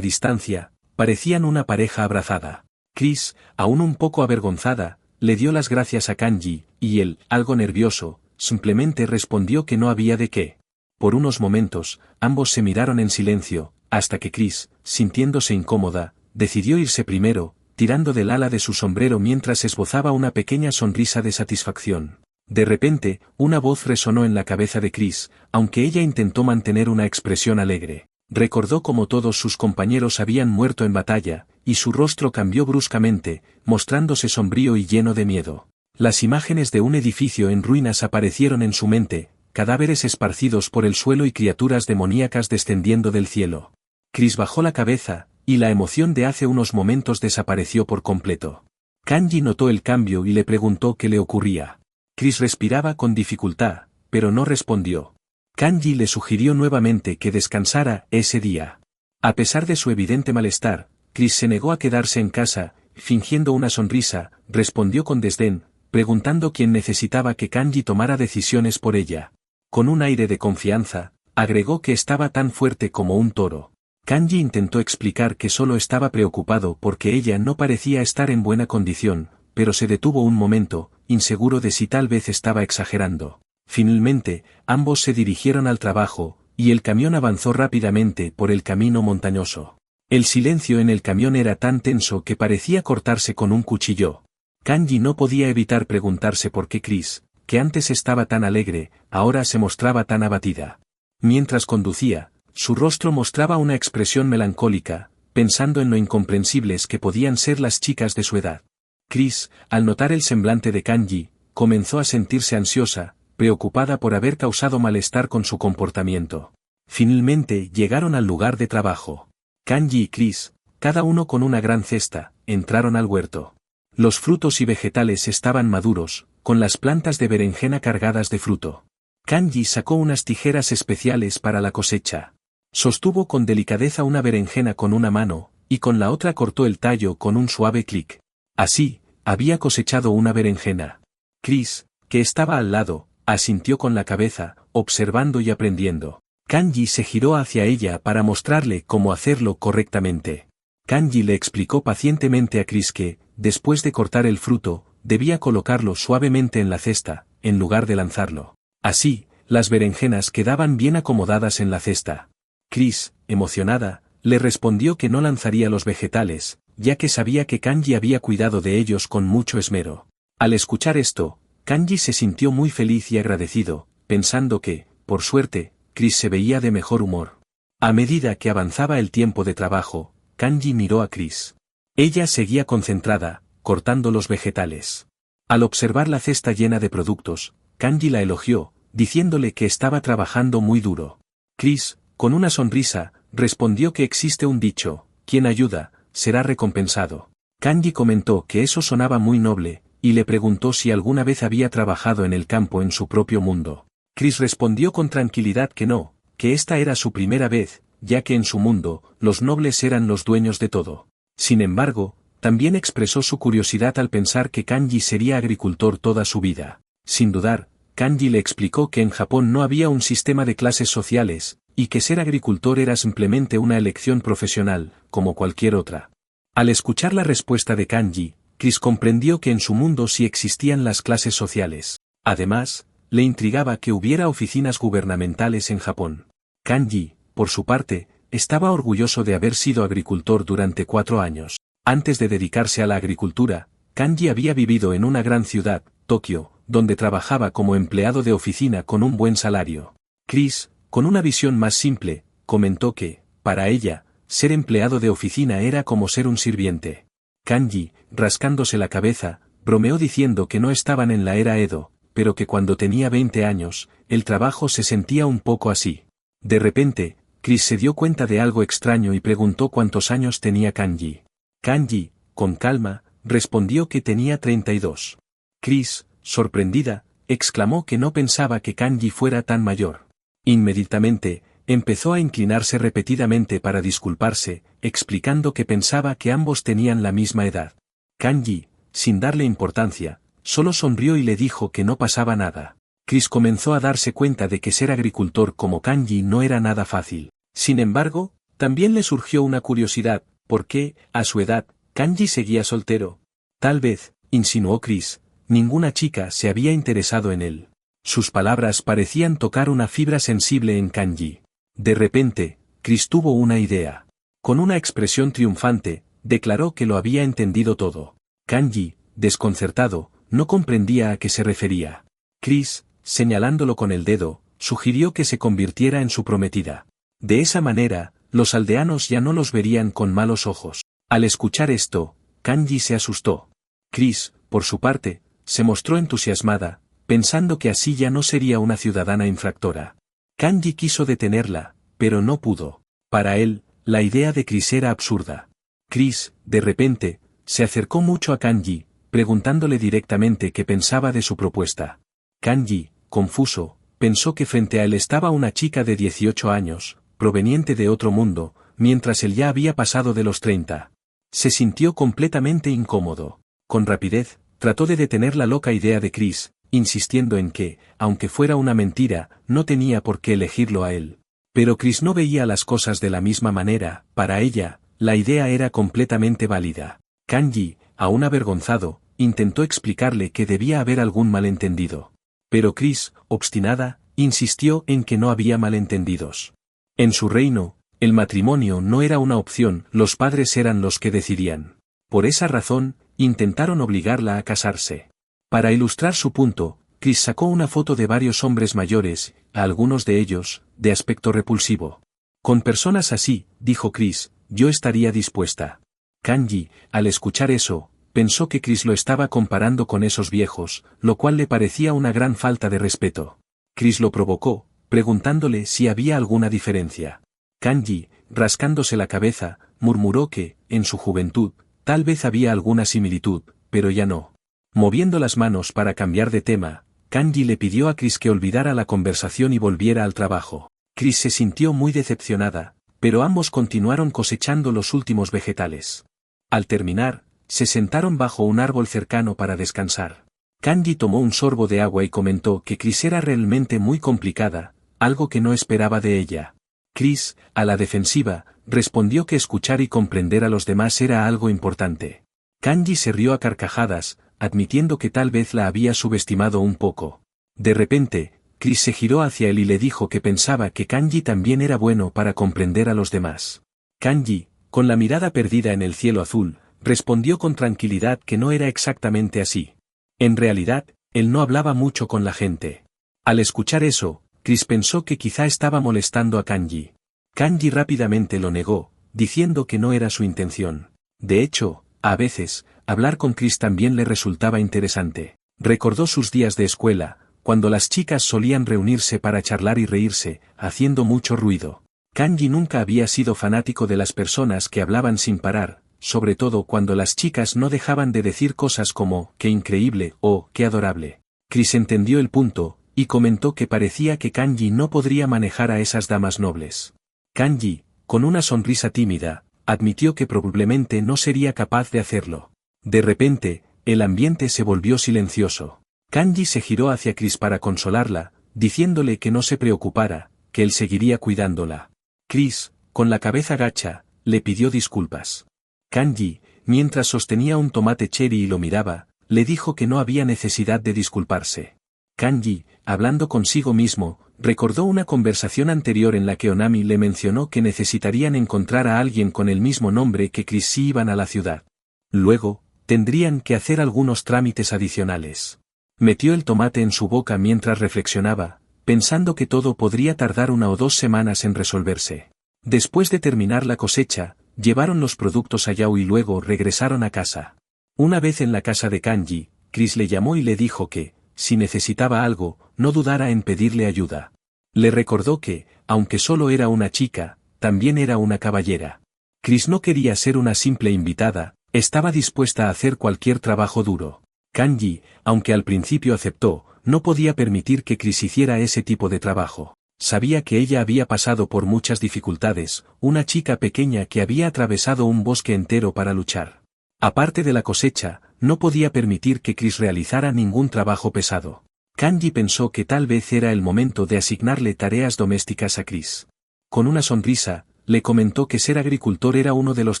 distancia, parecían una pareja abrazada. Chris, aún un poco avergonzada, le dio las gracias a Kanji, y él, algo nervioso, simplemente respondió que no había de qué. Por unos momentos, ambos se miraron en silencio, hasta que Chris, sintiéndose incómoda, decidió irse primero, tirando del ala de su sombrero mientras esbozaba una pequeña sonrisa de satisfacción. De repente, una voz resonó en la cabeza de Chris, aunque ella intentó mantener una expresión alegre. Recordó cómo todos sus compañeros habían muerto en batalla, y su rostro cambió bruscamente, mostrándose sombrío y lleno de miedo. Las imágenes de un edificio en ruinas aparecieron en su mente, cadáveres esparcidos por el suelo y criaturas demoníacas descendiendo del cielo. Chris bajó la cabeza, y la emoción de hace unos momentos desapareció por completo. Kanji notó el cambio y le preguntó qué le ocurría. Chris respiraba con dificultad, pero no respondió. Kanji le sugirió nuevamente que descansara ese día. A pesar de su evidente malestar, Chris se negó a quedarse en casa, fingiendo una sonrisa, respondió con desdén, preguntando quién necesitaba que Kanji tomara decisiones por ella. Con un aire de confianza, agregó que estaba tan fuerte como un toro. Kanji intentó explicar que solo estaba preocupado porque ella no parecía estar en buena condición, pero se detuvo un momento, inseguro de si tal vez estaba exagerando. Finalmente, ambos se dirigieron al trabajo, y el camión avanzó rápidamente por el camino montañoso. El silencio en el camión era tan tenso que parecía cortarse con un cuchillo. Kanji no podía evitar preguntarse por qué Chris, que antes estaba tan alegre, ahora se mostraba tan abatida. Mientras conducía, su rostro mostraba una expresión melancólica, pensando en lo incomprensibles que podían ser las chicas de su edad. Chris, al notar el semblante de Kanji, comenzó a sentirse ansiosa, preocupada por haber causado malestar con su comportamiento. Finalmente llegaron al lugar de trabajo. Kanji y Chris, cada uno con una gran cesta, entraron al huerto. Los frutos y vegetales estaban maduros, con las plantas de berenjena cargadas de fruto. Kanji sacó unas tijeras especiales para la cosecha. Sostuvo con delicadeza una berenjena con una mano, y con la otra cortó el tallo con un suave clic. Así, había cosechado una berenjena. Chris, que estaba al lado, asintió con la cabeza, observando y aprendiendo. Kanji se giró hacia ella para mostrarle cómo hacerlo correctamente. Kanji le explicó pacientemente a Chris que, después de cortar el fruto, debía colocarlo suavemente en la cesta, en lugar de lanzarlo. Así, las berenjenas quedaban bien acomodadas en la cesta. Chris, emocionada, le respondió que no lanzaría los vegetales, ya que sabía que Kanji había cuidado de ellos con mucho esmero. Al escuchar esto, Kanji se sintió muy feliz y agradecido, pensando que, por suerte, Chris se veía de mejor humor. A medida que avanzaba el tiempo de trabajo, Kanji miró a Chris. Ella seguía concentrada, cortando los vegetales. Al observar la cesta llena de productos, Kanji la elogió, diciéndole que estaba trabajando muy duro. Chris, con una sonrisa, respondió que existe un dicho: quien ayuda, será recompensado. Kanji comentó que eso sonaba muy noble, y le preguntó si alguna vez había trabajado en el campo en su propio mundo. Chris respondió con tranquilidad que no, que esta era su primera vez, ya que en su mundo, los nobles eran los dueños de todo. Sin embargo, también expresó su curiosidad al pensar que Kanji sería agricultor toda su vida. Sin dudar, Kanji le explicó que en Japón no había un sistema de clases sociales, y que ser agricultor era simplemente una elección profesional, como cualquier otra. Al escuchar la respuesta de Kanji, Chris comprendió que en su mundo sí existían las clases sociales. Además, le intrigaba que hubiera oficinas gubernamentales en Japón. Kanji, por su parte, estaba orgulloso de haber sido agricultor durante 4 años. Antes de dedicarse a la agricultura, Kanji había vivido en una gran ciudad, Tokio, donde trabajaba como empleado de oficina con un buen salario. Chris, con una visión más simple, comentó que, para ella, ser empleado de oficina era como ser un sirviente. Kanji, rascándose la cabeza, bromeó diciendo que no estaban en la era Edo, pero que cuando tenía 20 años, el trabajo se sentía un poco así. De repente, Chris se dio cuenta de algo extraño y preguntó cuántos años tenía Kanji. Kanji, con calma, respondió que tenía 32. Chris, sorprendida, exclamó que no pensaba que Kanji fuera tan mayor. Inmediatamente, empezó a inclinarse repetidamente para disculparse, explicando que pensaba que ambos tenían la misma edad. Kanji, sin darle importancia, solo sonrió y le dijo que no pasaba nada. Chris comenzó a darse cuenta de que ser agricultor como Kanji no era nada fácil. Sin embargo, también le surgió una curiosidad, ¿por qué, a su edad, Kanji seguía soltero? Tal vez, insinuó Chris, ninguna chica se había interesado en él. Sus palabras parecían tocar una fibra sensible en Kanji. De repente, Chris tuvo una idea. Con una expresión triunfante, declaró que lo había entendido todo. Kanji, desconcertado, no comprendía a qué se refería. Chris, señalándolo con el dedo, sugirió que se convirtiera en su prometida. De esa manera, los aldeanos ya no los verían con malos ojos. Al escuchar esto, Kanji se asustó. Chris, por su parte, se mostró entusiasmada, pensando que así ya no sería una ciudadana infractora. Kanji quiso detenerla, pero no pudo. Para él, la idea de Chris era absurda. Chris, de repente, se acercó mucho a Kanji, preguntándole directamente qué pensaba de su propuesta. Kanji, confuso, pensó que frente a él estaba una chica de 18 años, proveniente de otro mundo, mientras él ya había pasado de los 30. Se sintió completamente incómodo. Con rapidez, trató de detener la loca idea de Chris, insistiendo en que, aunque fuera una mentira, no tenía por qué elegirlo a él. Pero Chris no veía las cosas de la misma manera. Para ella, la idea era completamente válida. Kanji, aún avergonzado, intentó explicarle que debía haber algún malentendido. Pero Chris, obstinada, insistió en que no había malentendidos. En su reino, el matrimonio no era una opción, los padres eran los que decidían. Por esa razón, intentaron obligarla a casarse. Para ilustrar su punto, Chris sacó una foto de varios hombres mayores, a algunos de ellos, de aspecto repulsivo. Con personas así, dijo Chris, yo estaría dispuesta. Kanji, al escuchar eso, pensó que Chris lo estaba comparando con esos viejos, lo cual le parecía una gran falta de respeto. Chris lo provocó, preguntándole si había alguna diferencia. Kanji, rascándose la cabeza, murmuró que, en su juventud, tal vez había alguna similitud, pero ya no. Moviendo las manos para cambiar de tema, Kanji le pidió a Chris que olvidara la conversación y volviera al trabajo. Chris se sintió muy decepcionada, pero ambos continuaron cosechando los últimos vegetales. Al terminar, se sentaron bajo un árbol cercano para descansar. Kanji tomó un sorbo de agua y comentó que Chris era realmente muy complicada, algo que no esperaba de ella. Chris, a la defensiva, respondió que escuchar y comprender a los demás era algo importante. Kanji se rió a carcajadas, admitiendo que tal vez la había subestimado un poco. De repente, Chris se giró hacia él y le dijo que pensaba que Kanji también era bueno para comprender a los demás. Kanji, con la mirada perdida en el cielo azul, respondió con tranquilidad que no era exactamente así. En realidad, él no hablaba mucho con la gente. Al escuchar eso, Chris pensó que quizá estaba molestando a Kanji. Kanji rápidamente lo negó, diciendo que no era su intención. De hecho, a veces, hablar con Chris también le resultaba interesante. Recordó sus días de escuela, cuando las chicas solían reunirse para charlar y reírse, haciendo mucho ruido. Kanji nunca había sido fanático de las personas que hablaban sin parar, sobre todo cuando las chicas no dejaban de decir cosas como, qué increíble, o, qué adorable. Chris entendió el punto, y comentó que parecía que Kanji no podría manejar a esas damas nobles. Kanji, con una sonrisa tímida, admitió que probablemente no sería capaz de hacerlo. De repente, el ambiente se volvió silencioso. Kanji se giró hacia Chris para consolarla, diciéndole que no se preocupara, que él seguiría cuidándola. Chris, con la cabeza gacha, le pidió disculpas. Kanji, mientras sostenía un tomate cherry y lo miraba, le dijo que no había necesidad de disculparse. Kanji, hablando consigo mismo, recordó una conversación anterior en la que Onami le mencionó que necesitarían encontrar a alguien con el mismo nombre que Chris si iban a la ciudad. Luego, tendrían que hacer algunos trámites adicionales. Metió el tomate en su boca mientras reflexionaba, pensando que todo podría tardar 1 o 2 semanas en resolverse. Después de terminar la cosecha, llevaron los productos a Yao y luego regresaron a casa. Una vez en la casa de Kanji, Chris le llamó y le dijo que, si necesitaba algo, no dudara en pedirle ayuda. Le recordó que, aunque solo era una chica, también era una caballera. Chris no quería ser una simple invitada, estaba dispuesta a hacer cualquier trabajo duro. Kanji, aunque al principio aceptó, no podía permitir que Chris hiciera ese tipo de trabajo. Sabía que ella había pasado por muchas dificultades, una chica pequeña que había atravesado un bosque entero para luchar. Aparte de la cosecha, No podía permitir que Chris realizara ningún trabajo pesado. Kanji pensó que tal vez era el momento de asignarle tareas domésticas a Chris. Con una sonrisa, le comentó que ser agricultor era uno de los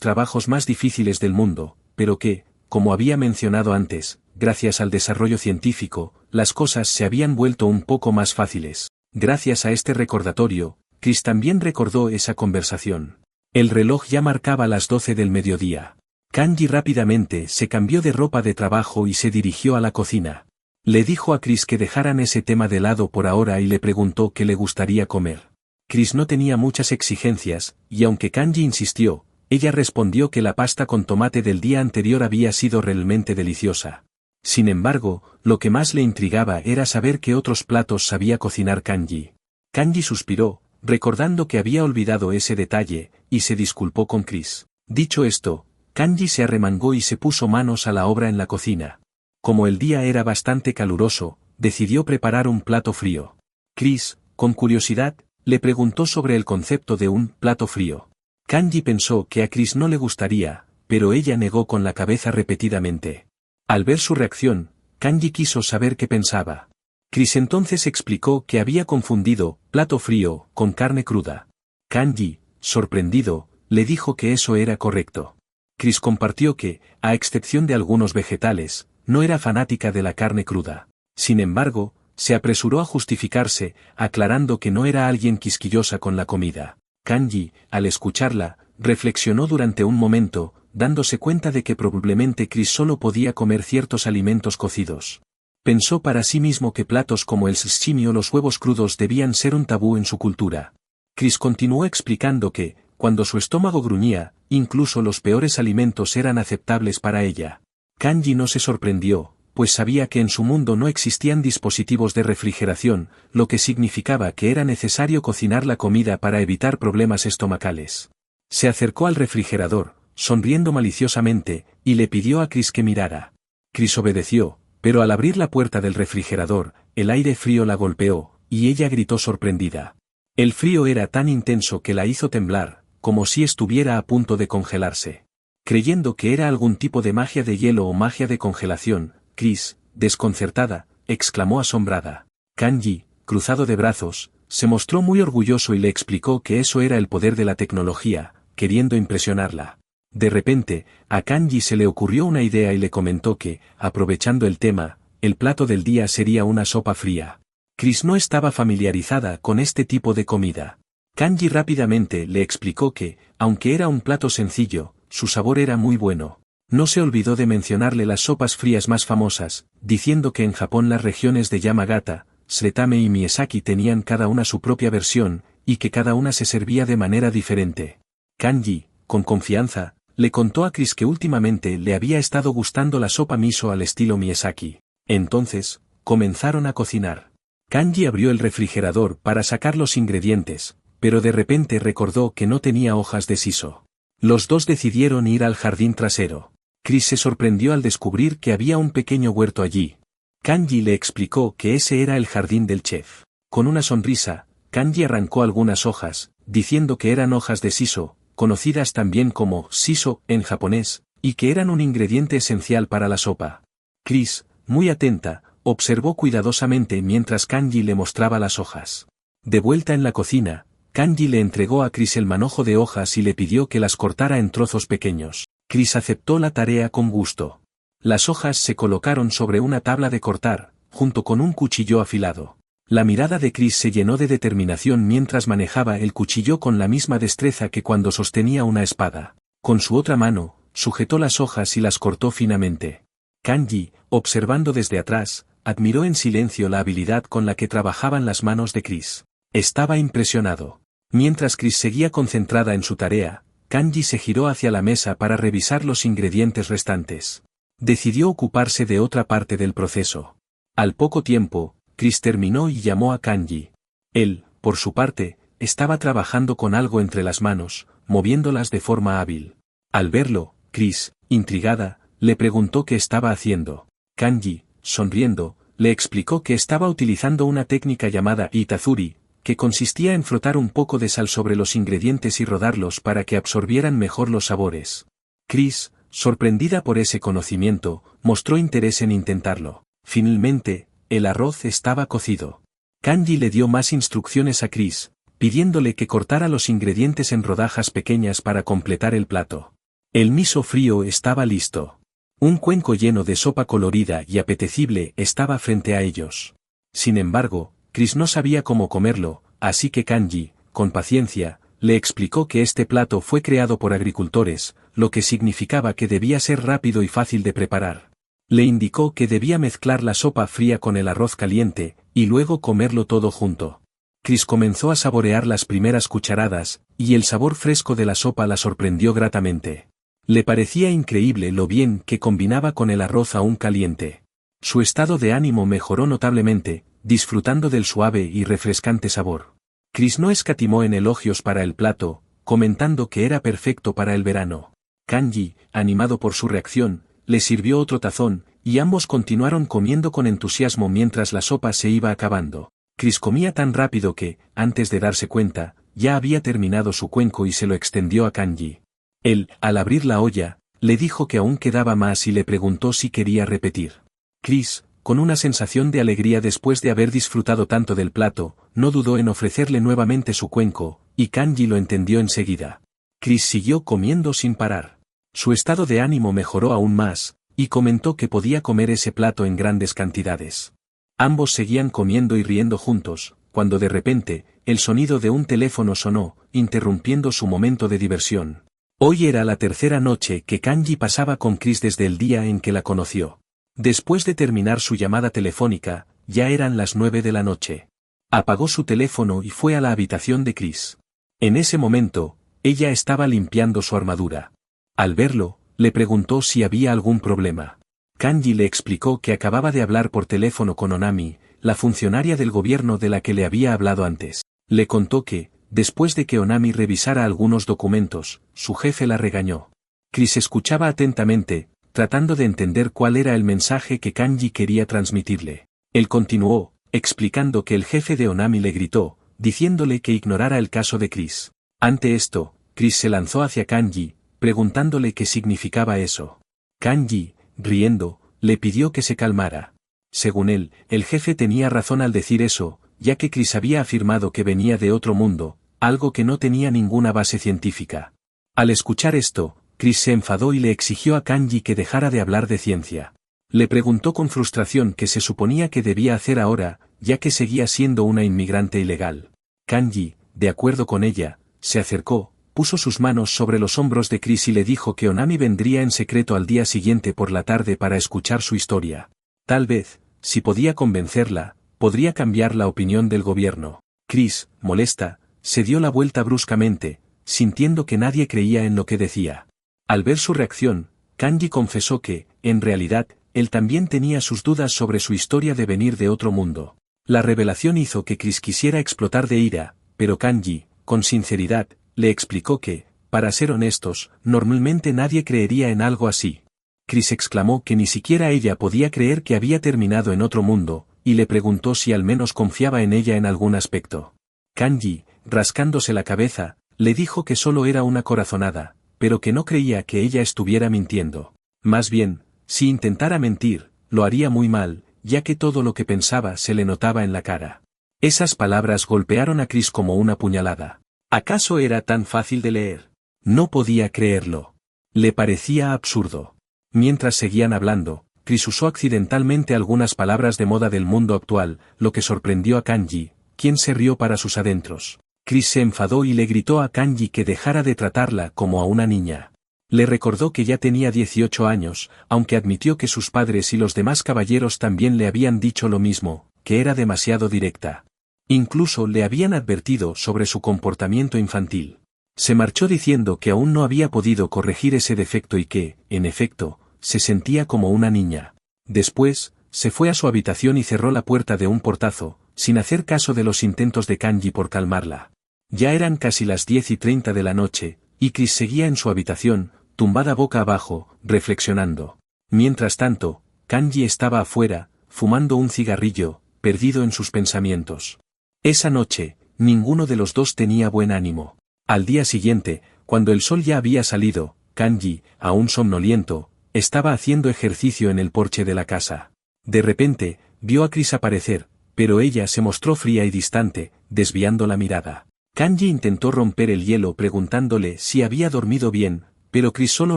trabajos más difíciles del mundo, pero que, como había mencionado antes, gracias al desarrollo científico, las cosas se habían vuelto un poco más fáciles. Gracias a este recordatorio, Chris también recordó esa conversación. El reloj ya marcaba las 12 del mediodía. Kanji rápidamente se cambió de ropa de trabajo y se dirigió a la cocina. Le dijo a Chris que dejaran ese tema de lado por ahora y le preguntó qué le gustaría comer. Chris no tenía muchas exigencias, y aunque Kanji insistió, ella respondió que la pasta con tomate del día anterior había sido realmente deliciosa. Sin embargo, lo que más le intrigaba era saber qué otros platos sabía cocinar Kanji. Kanji suspiró, recordando que había olvidado ese detalle, y se disculpó con Chris. Dicho esto, Kanji se arremangó y se puso manos a la obra en la cocina. Como el día era bastante caluroso, decidió preparar un plato frío. Chris, con curiosidad, le preguntó sobre el concepto de un plato frío. Kanji pensó que a Chris no le gustaría, pero ella negó con la cabeza repetidamente. Al ver su reacción, Kanji quiso saber qué pensaba. Chris entonces explicó que había confundido plato frío con carne cruda. Kanji, sorprendido, le dijo que eso era correcto. Chris compartió que, a excepción de algunos vegetales, no era fanática de la carne cruda. Sin embargo, se apresuró a justificarse, aclarando que no era alguien quisquillosa con la comida. Kanji, al escucharla, reflexionó durante un momento, dándose cuenta de que probablemente Chris solo podía comer ciertos alimentos cocidos. Pensó para sí mismo que platos como el sashimi o los huevos crudos debían ser un tabú en su cultura. Chris continuó explicando que, cuando su estómago gruñía, incluso los peores alimentos eran aceptables para ella. Kanji no se sorprendió, pues sabía que en su mundo no existían dispositivos de refrigeración, lo que significaba que era necesario cocinar la comida para evitar problemas estomacales. Se acercó al refrigerador, sonriendo maliciosamente, y le pidió a Chris que mirara. Chris obedeció, pero al abrir la puerta del refrigerador, el aire frío la golpeó, y ella gritó sorprendida. El frío era tan intenso que la hizo temblar, como si estuviera a punto de congelarse. Creyendo que era algún tipo de magia de hielo o magia de congelación, Chris, desconcertada, exclamó asombrada. Kanji, cruzado de brazos, se mostró muy orgulloso y le explicó que eso era el poder de la tecnología, queriendo impresionarla. De repente, a Kanji se le ocurrió una idea y le comentó que, aprovechando el tema, el plato del día sería una sopa fría. Chris no estaba familiarizada con este tipo de comida. Kanji rápidamente le explicó que, aunque era un plato sencillo, su sabor era muy bueno. No se olvidó de mencionarle las sopas frías más famosas, diciendo que en Japón las regiones de Yamagata, Saitama y Miyazaki tenían cada una su propia versión, y que cada una se servía de manera diferente. Kanji, con confianza, le contó a Chris que últimamente le había estado gustando la sopa miso al estilo Miyazaki. Entonces, comenzaron a cocinar. Kanji abrió el refrigerador para sacar los ingredientes, pero de repente recordó que no tenía hojas de shiso. Los dos decidieron ir al jardín trasero. Chris se sorprendió al descubrir que había un pequeño huerto allí. Kanji le explicó que ese era el jardín del chef. Con una sonrisa, Kanji arrancó algunas hojas, diciendo que eran hojas de shiso, conocidas también como shiso en japonés, y que eran un ingrediente esencial para la sopa. Chris, muy atenta, observó cuidadosamente mientras Kanji le mostraba las hojas. De vuelta en la cocina, Kanji le entregó a Chris el manojo de hojas y le pidió que las cortara en trozos pequeños. Chris aceptó la tarea con gusto. Las hojas se colocaron sobre una tabla de cortar, junto con un cuchillo afilado. La mirada de Chris se llenó de determinación mientras manejaba el cuchillo con la misma destreza que cuando sostenía una espada. Con su otra mano, sujetó las hojas y las cortó finamente. Kanji, observando desde atrás, admiró en silencio la habilidad con la que trabajaban las manos de Chris. Estaba impresionado. Mientras Chris seguía concentrada en su tarea, Kanji se giró hacia la mesa para revisar los ingredientes restantes. Decidió ocuparse de otra parte del proceso. Al poco tiempo, Chris terminó y llamó a Kanji. Él, por su parte, estaba trabajando con algo entre las manos, moviéndolas de forma hábil. Al verlo, Chris, intrigada, le preguntó qué estaba haciendo. Kanji, sonriendo, le explicó que estaba utilizando una técnica llamada Itazuri, que consistía en frotar un poco de sal sobre los ingredientes y rodarlos para que absorbieran mejor los sabores. Chris, sorprendida por ese conocimiento, mostró interés en intentarlo. Finalmente, el arroz estaba cocido. Kanji le dio más instrucciones a Chris, pidiéndole que cortara los ingredientes en rodajas pequeñas para completar el plato. El miso frío estaba listo. Un cuenco lleno de sopa colorida y apetecible estaba frente a ellos. Sin embargo, Chris no sabía cómo comerlo, así que Kanji, con paciencia, le explicó que este plato fue creado por agricultores, lo que significaba que debía ser rápido y fácil de preparar. Le indicó que debía mezclar la sopa fría con el arroz caliente, y luego comerlo todo junto. Chris comenzó a saborear las primeras cucharadas, y el sabor fresco de la sopa la sorprendió gratamente. Le parecía increíble lo bien que combinaba con el arroz aún caliente. Su estado de ánimo mejoró notablemente, disfrutando del suave y refrescante sabor. Chris no escatimó en elogios para el plato, comentando que era perfecto para el verano. Kanji, animado por su reacción, le sirvió otro tazón, y ambos continuaron comiendo con entusiasmo mientras la sopa se iba acabando. Chris comía tan rápido que, antes de darse cuenta, ya había terminado su cuenco y se lo extendió a Kanji. Él, al abrir la olla, le dijo que aún quedaba más y le preguntó si quería repetir. Chris, con una sensación de alegría después de haber disfrutado tanto del plato, no dudó en ofrecerle nuevamente su cuenco, y Kanji lo entendió enseguida. Chris siguió comiendo sin parar. Su estado de ánimo mejoró aún más, y comentó que podía comer ese plato en grandes cantidades. Ambos seguían comiendo y riendo juntos, cuando de repente, el sonido de un teléfono sonó, interrumpiendo su momento de diversión. Hoy era la tercera noche que Kanji pasaba con Chris desde el día en que la conoció. Después de terminar su llamada telefónica, ya eran las 9 de la noche. Apagó su teléfono y fue a la habitación de Chris. En ese momento, ella estaba limpiando su armadura. Al verlo, le preguntó si había algún problema. Kanji le explicó que acababa de hablar por teléfono con Onami, la funcionaria del gobierno de la que le había hablado antes. Le contó que, después de que Onami revisara algunos documentos, su jefe la regañó. Chris escuchaba atentamente, tratando de entender cuál era el mensaje que Kanji quería transmitirle. Él continuó, explicando que el jefe de Onami le gritó, diciéndole que ignorara el caso de Chris. Ante esto, Chris se lanzó hacia Kanji, preguntándole qué significaba eso. Kanji, riendo, le pidió que se calmara. Según él, el jefe tenía razón al decir eso, ya que Chris había afirmado que venía de otro mundo, algo que no tenía ninguna base científica. Al escuchar esto, Chris se enfadó y le exigió a Kanji que dejara de hablar de ciencia. Le preguntó con frustración qué se suponía que debía hacer ahora, ya que seguía siendo una inmigrante ilegal. Kanji, de acuerdo con ella, se acercó, puso sus manos sobre los hombros de Chris y le dijo que Onami vendría en secreto al día siguiente por la tarde para escuchar su historia. Tal vez, si podía convencerla, podría cambiar la opinión del gobierno. Chris, molesta, se dio la vuelta bruscamente, sintiendo que nadie creía en lo que decía. Al ver su reacción, Kanji confesó que, en realidad, él también tenía sus dudas sobre su historia de venir de otro mundo. La revelación hizo que Chris quisiera explotar de ira, pero Kanji, con sinceridad, le explicó que, para ser honestos, normalmente nadie creería en algo así. Chris exclamó que ni siquiera ella podía creer que había terminado en otro mundo, y le preguntó si al menos confiaba en ella en algún aspecto. Kanji, rascándose la cabeza, le dijo que solo era una corazonada, pero que no creía que ella estuviera mintiendo. Más bien, si intentara mentir, lo haría muy mal, ya que todo lo que pensaba se le notaba en la cara. Esas palabras golpearon a Chris como una puñalada. ¿Acaso era tan fácil de leer? No podía creerlo. Le parecía absurdo. Mientras seguían hablando, Chris usó accidentalmente algunas palabras de moda del mundo actual, lo que sorprendió a Kanji, quien se rió para sus adentros. Chris se enfadó y le gritó a Kanji que dejara de tratarla como a una niña. Le recordó que ya tenía 18 años, aunque admitió que sus padres y los demás caballeros también le habían dicho lo mismo, que era demasiado directa. Incluso le habían advertido sobre su comportamiento infantil. Se marchó diciendo que aún no había podido corregir ese defecto y que, en efecto, se sentía como una niña. Después, se fue a su habitación y cerró la puerta de un portazo, sin hacer caso de los intentos de Kanji por calmarla. Ya eran casi las 10:30 de la noche, y Chris seguía en su habitación, tumbada boca abajo, reflexionando. Mientras tanto, Kanji estaba afuera, fumando un cigarrillo, perdido en sus pensamientos. Esa noche, ninguno de los dos tenía buen ánimo. Al día siguiente, cuando el sol ya había salido, Kanji, aún somnoliento, estaba haciendo ejercicio en el porche de la casa. De repente, vio a Chris aparecer, pero ella se mostró fría y distante, desviando la mirada. Kanji intentó romper el hielo preguntándole si había dormido bien, pero Chris solo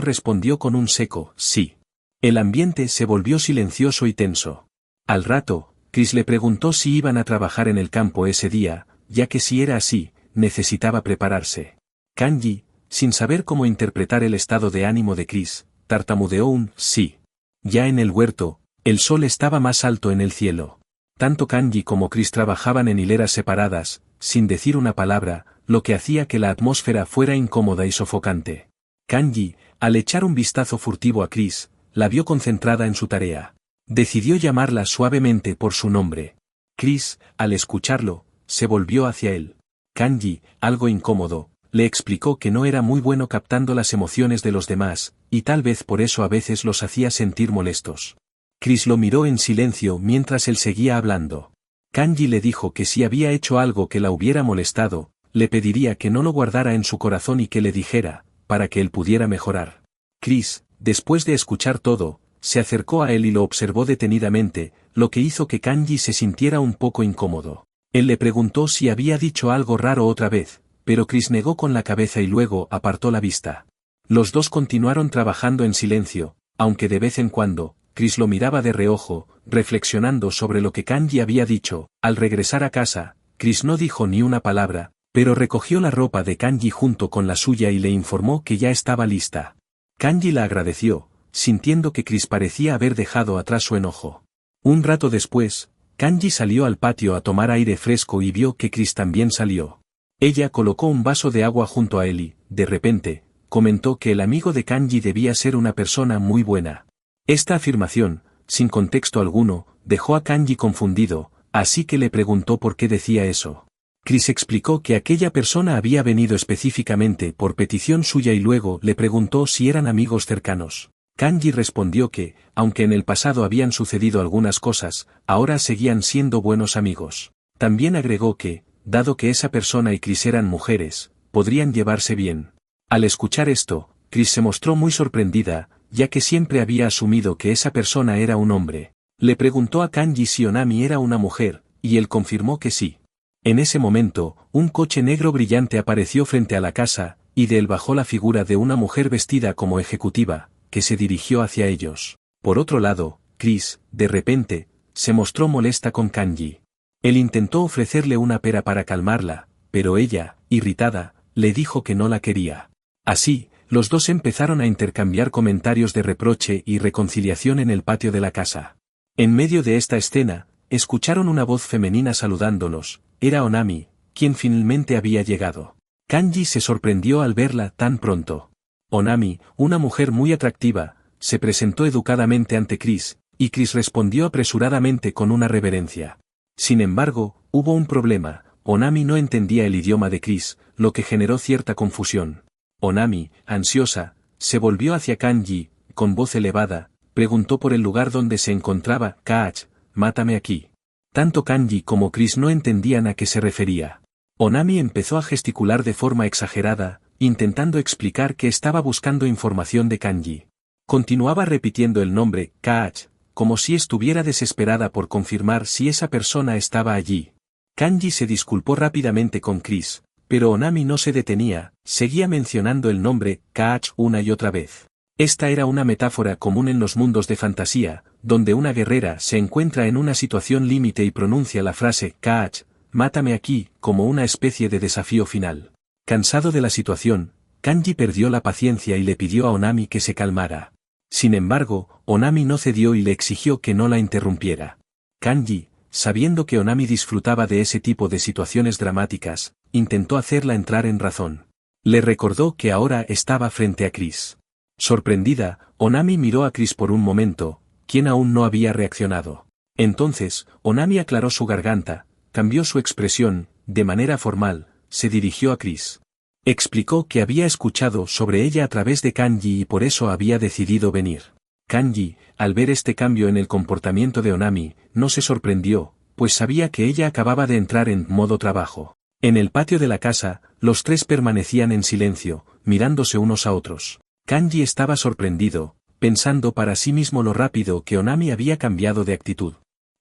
respondió con un seco sí. El ambiente se volvió silencioso y tenso. Al rato, Chris le preguntó si iban a trabajar en el campo ese día, ya que si era así, necesitaba prepararse. Kanji, sin saber cómo interpretar el estado de ánimo de Chris, tartamudeó un sí. Ya en el huerto, el sol estaba más alto en el cielo. Tanto Kanji como Chris trabajaban en hileras separadas, sin decir una palabra, lo que hacía que la atmósfera fuera incómoda y sofocante. Kanji, al echar un vistazo furtivo a Chris, la vio concentrada en su tarea. Decidió llamarla suavemente por su nombre. Chris, al escucharlo, se volvió hacia él. Kanji, algo incómodo, le explicó que no era muy bueno captando las emociones de los demás, y tal vez por eso a veces los hacía sentir molestos. Chris lo miró en silencio mientras él seguía hablando. Kanji le dijo que si había hecho algo que la hubiera molestado, le pediría que no lo guardara en su corazón y que le dijera, para que él pudiera mejorar. Chris, después de escuchar todo, se acercó a él y lo observó detenidamente, lo que hizo que Kanji se sintiera un poco incómodo. Él le preguntó si había dicho algo raro otra vez, pero Chris negó con la cabeza y luego apartó la vista. Los dos continuaron trabajando en silencio, aunque de vez en cuando, Chris lo miraba de reojo, reflexionando sobre lo que Kanji había dicho. Al regresar a casa, Chris no dijo ni una palabra, pero recogió la ropa de Kanji junto con la suya y le informó que ya estaba lista. Kanji la agradeció, sintiendo que Chris parecía haber dejado atrás su enojo. Un rato después, Kanji salió al patio a tomar aire fresco y vio que Chris también salió. Ella colocó un vaso de agua junto a él y, de repente, comentó que el amigo de Kanji debía ser una persona muy buena. Esta afirmación, sin contexto alguno, dejó a Kanji confundido, así que le preguntó por qué decía eso. Chris explicó que aquella persona había venido específicamente por petición suya y luego le preguntó si eran amigos cercanos. Kanji respondió que, aunque en el pasado habían sucedido algunas cosas, ahora seguían siendo buenos amigos. También agregó que, dado que esa persona y Chris eran mujeres, podrían llevarse bien. Al escuchar esto, Chris se mostró muy sorprendida, ya que siempre había asumido que esa persona era un hombre. Le preguntó a Kanji si Onami era una mujer, y él confirmó que sí. En ese momento, un coche negro brillante apareció frente a la casa, y de él bajó la figura de una mujer vestida como ejecutiva, que se dirigió hacia ellos. Por otro lado, Chris, de repente, se mostró molesta con Kanji. Él intentó ofrecerle una pera para calmarla, pero ella, irritada, le dijo que no la quería. Así, los dos empezaron a intercambiar comentarios de reproche y reconciliación en el patio de la casa. En medio de esta escena, escucharon una voz femenina saludándolos. Era Onami, quien finalmente había llegado. Kanji se sorprendió al verla tan pronto. Onami, una mujer muy atractiva, se presentó educadamente ante Chris, y Chris respondió apresuradamente con una reverencia. Sin embargo, hubo un problema. Onami no entendía el idioma de Chris, lo que generó cierta confusión. Onami, ansiosa, se volvió hacia Kanji, con voz elevada, preguntó por el lugar donde se encontraba. Kaach, mátame aquí. Tanto Kanji como Chris no entendían a qué se refería. Onami empezó a gesticular de forma exagerada, intentando explicar que estaba buscando información de Kanji. Continuaba repitiendo el nombre, Kaach, como si estuviera desesperada por confirmar si esa persona estaba allí. Kanji se disculpó rápidamente con Chris, pero Onami no se detenía, seguía mencionando el nombre, Kaach una y otra vez. Esta era una metáfora común en los mundos de fantasía, donde una guerrera se encuentra en una situación límite y pronuncia la frase, Kaach, mátame aquí, como una especie de desafío final. Cansado de la situación, Kanji perdió la paciencia y le pidió a Onami que se calmara. Sin embargo, Onami no cedió y le exigió que no la interrumpiera. Kanji, sabiendo que Onami disfrutaba de ese tipo de situaciones dramáticas, intentó hacerla entrar en razón. Le recordó que ahora estaba frente a Chris. Sorprendida, Onami miró a Chris por un momento, quien aún no había reaccionado. Entonces, Onami aclaró su garganta, cambió su expresión, de manera formal, se dirigió a Chris. Explicó que había escuchado sobre ella a través de Kanji y por eso había decidido venir. Kanji, al ver este cambio en el comportamiento de Onami, no se sorprendió, pues sabía que ella acababa de entrar en modo trabajo. En el patio de la casa, los tres permanecían en silencio, mirándose unos a otros. Kanji estaba sorprendido, pensando para sí mismo lo rápido que Onami había cambiado de actitud.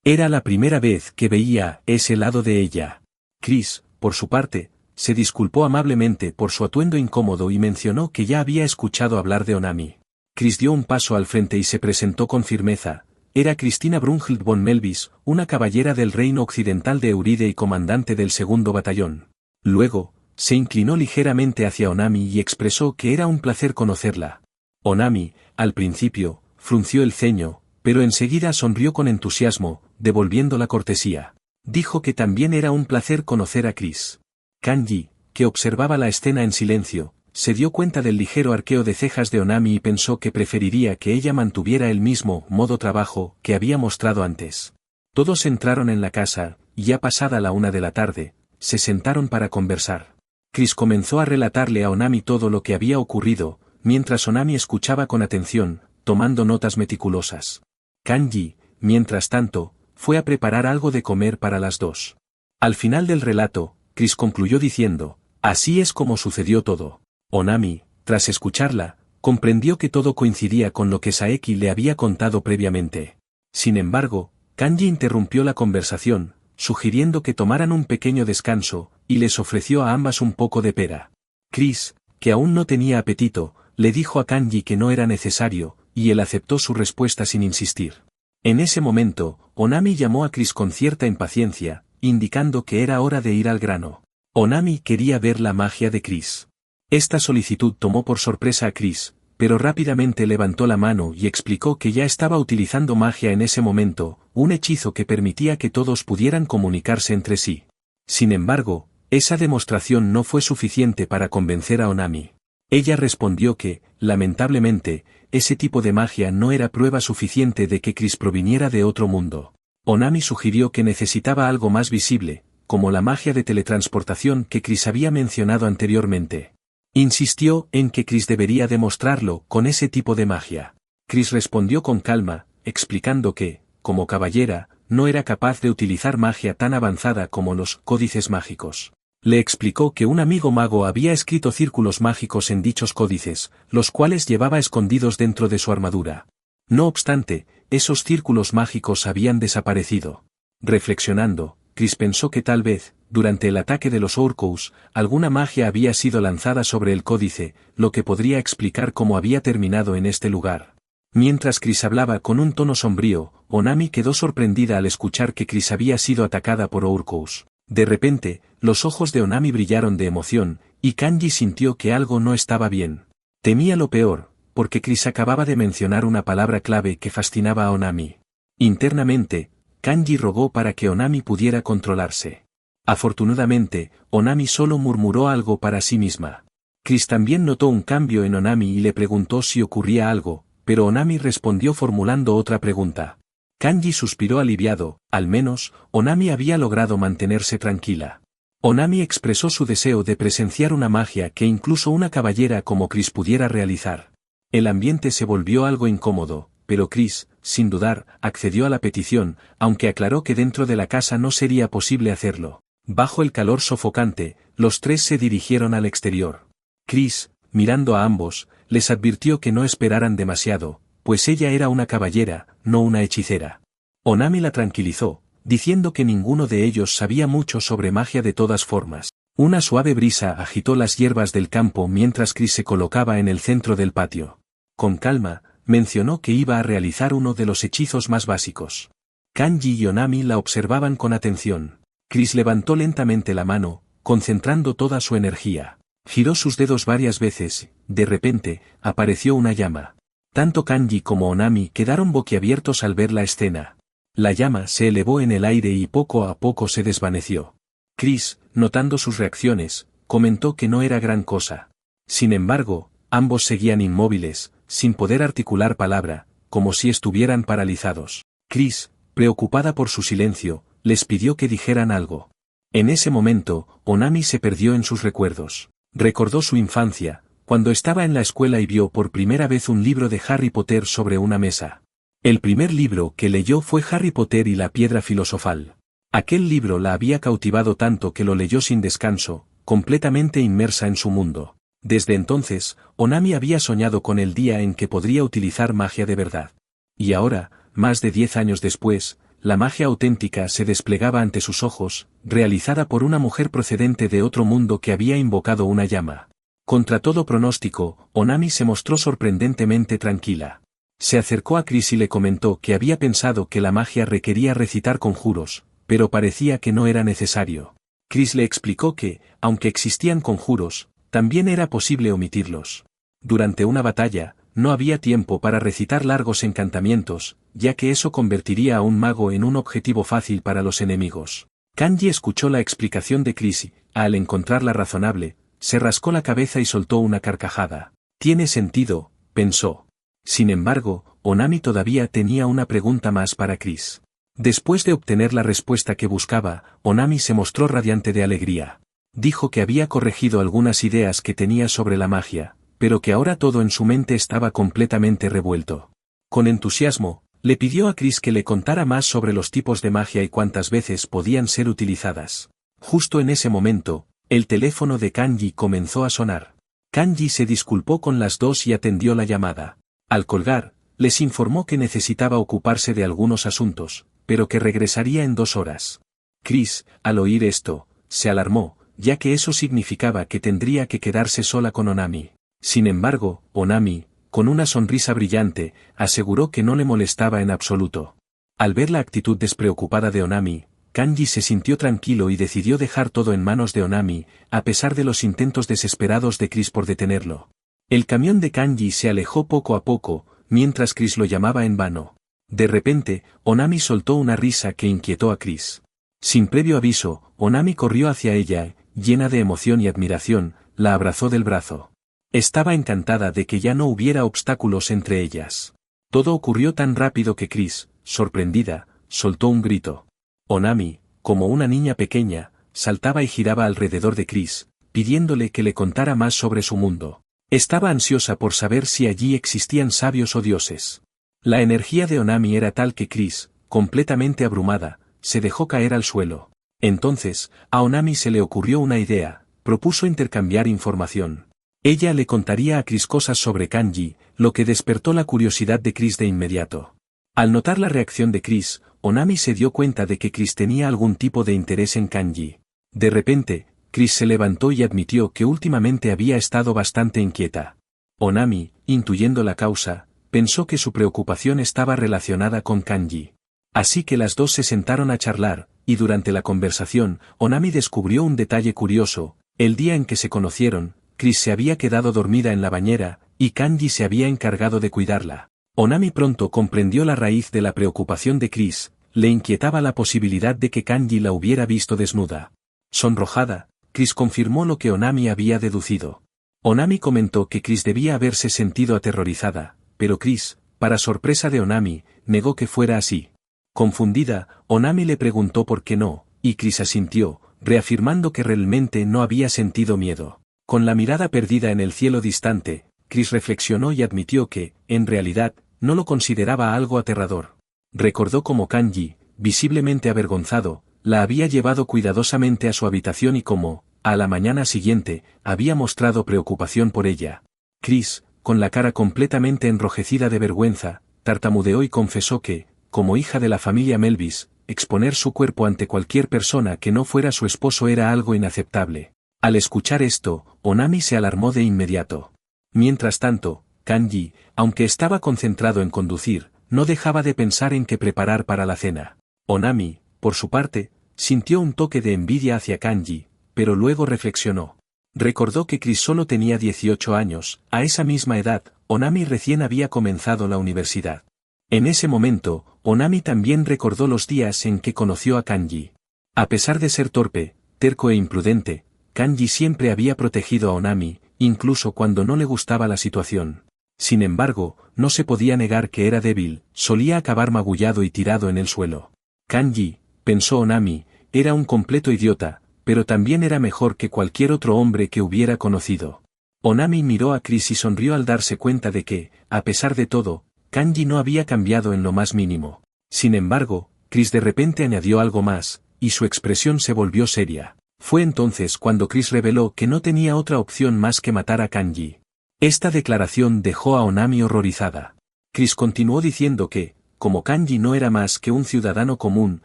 Era la primera vez que veía ese lado de ella. Chris, por su parte, se disculpó amablemente por su atuendo incómodo y mencionó que ya había escuchado hablar de Onami. Chris dio un paso al frente y se presentó con firmeza. Era Cristina Brunhild von Melvis, una caballera del reino occidental de Euride y comandante del segundo batallón. Luego, se inclinó ligeramente hacia Onami y expresó que era un placer conocerla. Onami, al principio, frunció el ceño, pero enseguida sonrió con entusiasmo, devolviendo la cortesía. Dijo que también era un placer conocer a Chris. Kanji, que observaba la escena en silencio, se dio cuenta del ligero arqueo de cejas de Onami y pensó que preferiría que ella mantuviera el mismo modo trabajo que había mostrado antes. Todos entraron en la casa, y ya pasada la 1 de la tarde, se sentaron para conversar. Chris comenzó a relatarle a Onami todo lo que había ocurrido, mientras Onami escuchaba con atención, tomando notas meticulosas. Kanji, mientras tanto, fue a preparar algo de comer para las dos. Al final del relato, Chris concluyó diciendo, así es como sucedió todo. Onami, tras escucharla, comprendió que todo coincidía con lo que Saeki le había contado previamente. Sin embargo, Kanji interrumpió la conversación, sugiriendo que tomaran un pequeño descanso, y les ofreció a ambas un poco de pera. Chris, que aún no tenía apetito, le dijo a Kanji que no era necesario, y él aceptó su respuesta sin insistir. En ese momento, Onami llamó a Chris con cierta impaciencia, indicando que era hora de ir al grano. Onami quería ver la magia de Chris. Esta solicitud tomó por sorpresa a Chris, pero rápidamente levantó la mano y explicó que ya estaba utilizando magia en ese momento, un hechizo que permitía que todos pudieran comunicarse entre sí. Sin embargo, esa demostración no fue suficiente para convencer a Onami. Ella respondió que, lamentablemente, ese tipo de magia no era prueba suficiente de que Chris proviniera de otro mundo. Onami sugirió que necesitaba algo más visible, como la magia de teletransportación que Chris había mencionado anteriormente. Insistió en que Chris debería demostrarlo con ese tipo de magia. Chris respondió con calma, explicando que, como caballera, no era capaz de utilizar magia tan avanzada como los códices mágicos. Le explicó que un amigo mago había escrito círculos mágicos en dichos códices, los cuales llevaba escondidos dentro de su armadura. No obstante, esos círculos mágicos habían desaparecido. Reflexionando, Chris pensó que tal vez, durante el ataque de los Orcous, alguna magia había sido lanzada sobre el códice, lo que podría explicar cómo había terminado en este lugar. Mientras Chris hablaba con un tono sombrío, Onami quedó sorprendida al escuchar que Chris había sido atacada por Orcous. De repente, los ojos de Onami brillaron de emoción, y Kanji sintió que algo no estaba bien. Temía lo peor, porque Chris acababa de mencionar una palabra clave que fascinaba a Onami. Internamente, Kanji rogó para que Onami pudiera controlarse. Afortunadamente, Onami solo murmuró algo para sí misma. Chris también notó un cambio en Onami y le preguntó si ocurría algo, pero Onami respondió formulando otra pregunta. Kanji suspiró aliviado, al menos, Onami había logrado mantenerse tranquila. Onami expresó su deseo de presenciar una magia que incluso una caballera como Chris pudiera realizar. El ambiente se volvió algo incómodo, pero Chris, sin dudar, accedió a la petición, aunque aclaró que dentro de la casa no sería posible hacerlo. Bajo el calor sofocante, los tres se dirigieron al exterior. Chris, mirando a ambos, les advirtió que no esperaran demasiado, pues ella era una caballera, no una hechicera. Onami la tranquilizó, diciendo que ninguno de ellos sabía mucho sobre magia de todas formas. Una suave brisa agitó las hierbas del campo mientras Chris se colocaba en el centro del patio. Con calma, mencionó que iba a realizar uno de los hechizos más básicos. Kanji y Onami la observaban con atención. Chris levantó lentamente la mano, concentrando toda su energía. Giró sus dedos varias veces, de repente, apareció una llama. Tanto Kanji como Onami quedaron boquiabiertos al ver la escena. La llama se elevó en el aire y poco a poco se desvaneció. Chris, notando sus reacciones, comentó que no era gran cosa. Sin embargo, ambos seguían inmóviles, sin poder articular palabra, como si estuvieran paralizados. Chris, preocupada por su silencio, les pidió que dijeran algo. En ese momento, Onami se perdió en sus recuerdos. Recordó su infancia, cuando estaba en la escuela y vio por primera vez un libro de Harry Potter sobre una mesa. El primer libro que leyó fue Harry Potter y la Piedra Filosofal. Aquel libro la había cautivado tanto que lo leyó sin descanso, completamente inmersa en su mundo. Desde entonces, Onami había soñado con el día en que podría utilizar magia de verdad. Y ahora, más de 10 años después, la magia auténtica se desplegaba ante sus ojos, realizada por una mujer procedente de otro mundo que había invocado una llama. Contra todo pronóstico, Onami se mostró sorprendentemente tranquila. Se acercó a Chris y le comentó que había pensado que la magia requería recitar conjuros, pero parecía que no era necesario. Chris le explicó que, aunque existían conjuros, también era posible omitirlos. Durante una batalla, no había tiempo para recitar largos encantamientos, ya que eso convertiría a un mago en un objetivo fácil para los enemigos. Kanji escuchó la explicación de Chris y, al encontrarla razonable, se rascó la cabeza y soltó una carcajada. Tiene sentido, pensó. Sin embargo, Onami todavía tenía una pregunta más para Chris. Después de obtener la respuesta que buscaba, Onami se mostró radiante de alegría. Dijo que había corregido algunas ideas que tenía sobre la magia, pero que ahora todo en su mente estaba completamente revuelto. Con entusiasmo, le pidió a Chris que le contara más sobre los tipos de magia y cuántas veces podían ser utilizadas. Justo en ese momento, el teléfono de Kanji comenzó a sonar. Kanji se disculpó con las dos y atendió la llamada. Al colgar, les informó que necesitaba ocuparse de algunos asuntos, pero que regresaría en 2 horas. Chris, al oír esto, se alarmó, ya que eso significaba que tendría que quedarse sola con Onami. Sin embargo, Onami, con una sonrisa brillante, aseguró que no le molestaba en absoluto. Al ver la actitud despreocupada de Onami, Kanji se sintió tranquilo y decidió dejar todo en manos de Onami, a pesar de los intentos desesperados de Chris por detenerlo. El camión de Kanji se alejó poco a poco, mientras Chris lo llamaba en vano. De repente, Onami soltó una risa que inquietó a Chris. Sin previo aviso, Onami corrió hacia ella, llena de emoción y admiración, la abrazó del brazo. Estaba encantada de que ya no hubiera obstáculos entre ellas. Todo ocurrió tan rápido que Chris, sorprendida, soltó un grito. Onami, como una niña pequeña, saltaba y giraba alrededor de Chris, pidiéndole que le contara más sobre su mundo. Estaba ansiosa por saber si allí existían sabios o dioses. La energía de Onami era tal que Chris, completamente abrumada, se dejó caer al suelo. Entonces, a Onami se le ocurrió una idea, propuso intercambiar información. Ella le contaría a Chris cosas sobre Kanji, lo que despertó la curiosidad de Chris de inmediato. Al notar la reacción de Chris, Onami se dio cuenta de que Chris tenía algún tipo de interés en Kanji. De repente, Chris se levantó y admitió que últimamente había estado bastante inquieta. Onami, intuyendo la causa, pensó que su preocupación estaba relacionada con Kanji. Así que las dos se sentaron a charlar, y durante la conversación, Onami descubrió un detalle curioso: el día en que se conocieron, Chris se había quedado dormida en la bañera, y Kanji se había encargado de cuidarla. Onami pronto comprendió la raíz de la preocupación de Chris, le inquietaba la posibilidad de que Kanji la hubiera visto desnuda. Sonrojada, Chris confirmó lo que Onami había deducido. Onami comentó que Chris debía haberse sentido aterrorizada, pero Chris, para sorpresa de Onami, negó que fuera así. Confundida, Onami le preguntó por qué no, y Chris asintió, reafirmando que realmente no había sentido miedo. Con la mirada perdida en el cielo distante, Chris reflexionó y admitió que, en realidad, no lo consideraba algo aterrador. Recordó cómo Kanji, visiblemente avergonzado, la había llevado cuidadosamente a su habitación y cómo, a la mañana siguiente, había mostrado preocupación por ella. Chris, con la cara completamente enrojecida de vergüenza, tartamudeó y confesó que, como hija de la familia Melvis, exponer su cuerpo ante cualquier persona que no fuera su esposo era algo inaceptable. Al escuchar esto, Onami se alarmó de inmediato. Mientras tanto, Kanji, aunque estaba concentrado en conducir, no dejaba de pensar en qué preparar para la cena. Onami, por su parte, sintió un toque de envidia hacia Kanji, pero luego reflexionó. Recordó que Chris solo tenía 18 años, a esa misma edad, Onami recién había comenzado la universidad. En ese momento, Onami también recordó los días en que conoció a Kanji. A pesar de ser torpe, terco e imprudente, Kanji siempre había protegido a Onami, incluso cuando no le gustaba la situación. Sin embargo, no se podía negar que era débil, solía acabar magullado y tirado en el suelo. Kanji, pensó Onami, era un completo idiota, pero también era mejor que cualquier otro hombre que hubiera conocido. Onami miró a Chris y sonrió al darse cuenta de que, a pesar de todo, Kanji no había cambiado en lo más mínimo. Sin embargo, Chris de repente añadió algo más, y su expresión se volvió seria. Fue entonces cuando Chris reveló que no tenía otra opción más que matar a Kanji. Esta declaración dejó a Onami horrorizada. Chris continuó diciendo que, como Kanji no era más que un ciudadano común,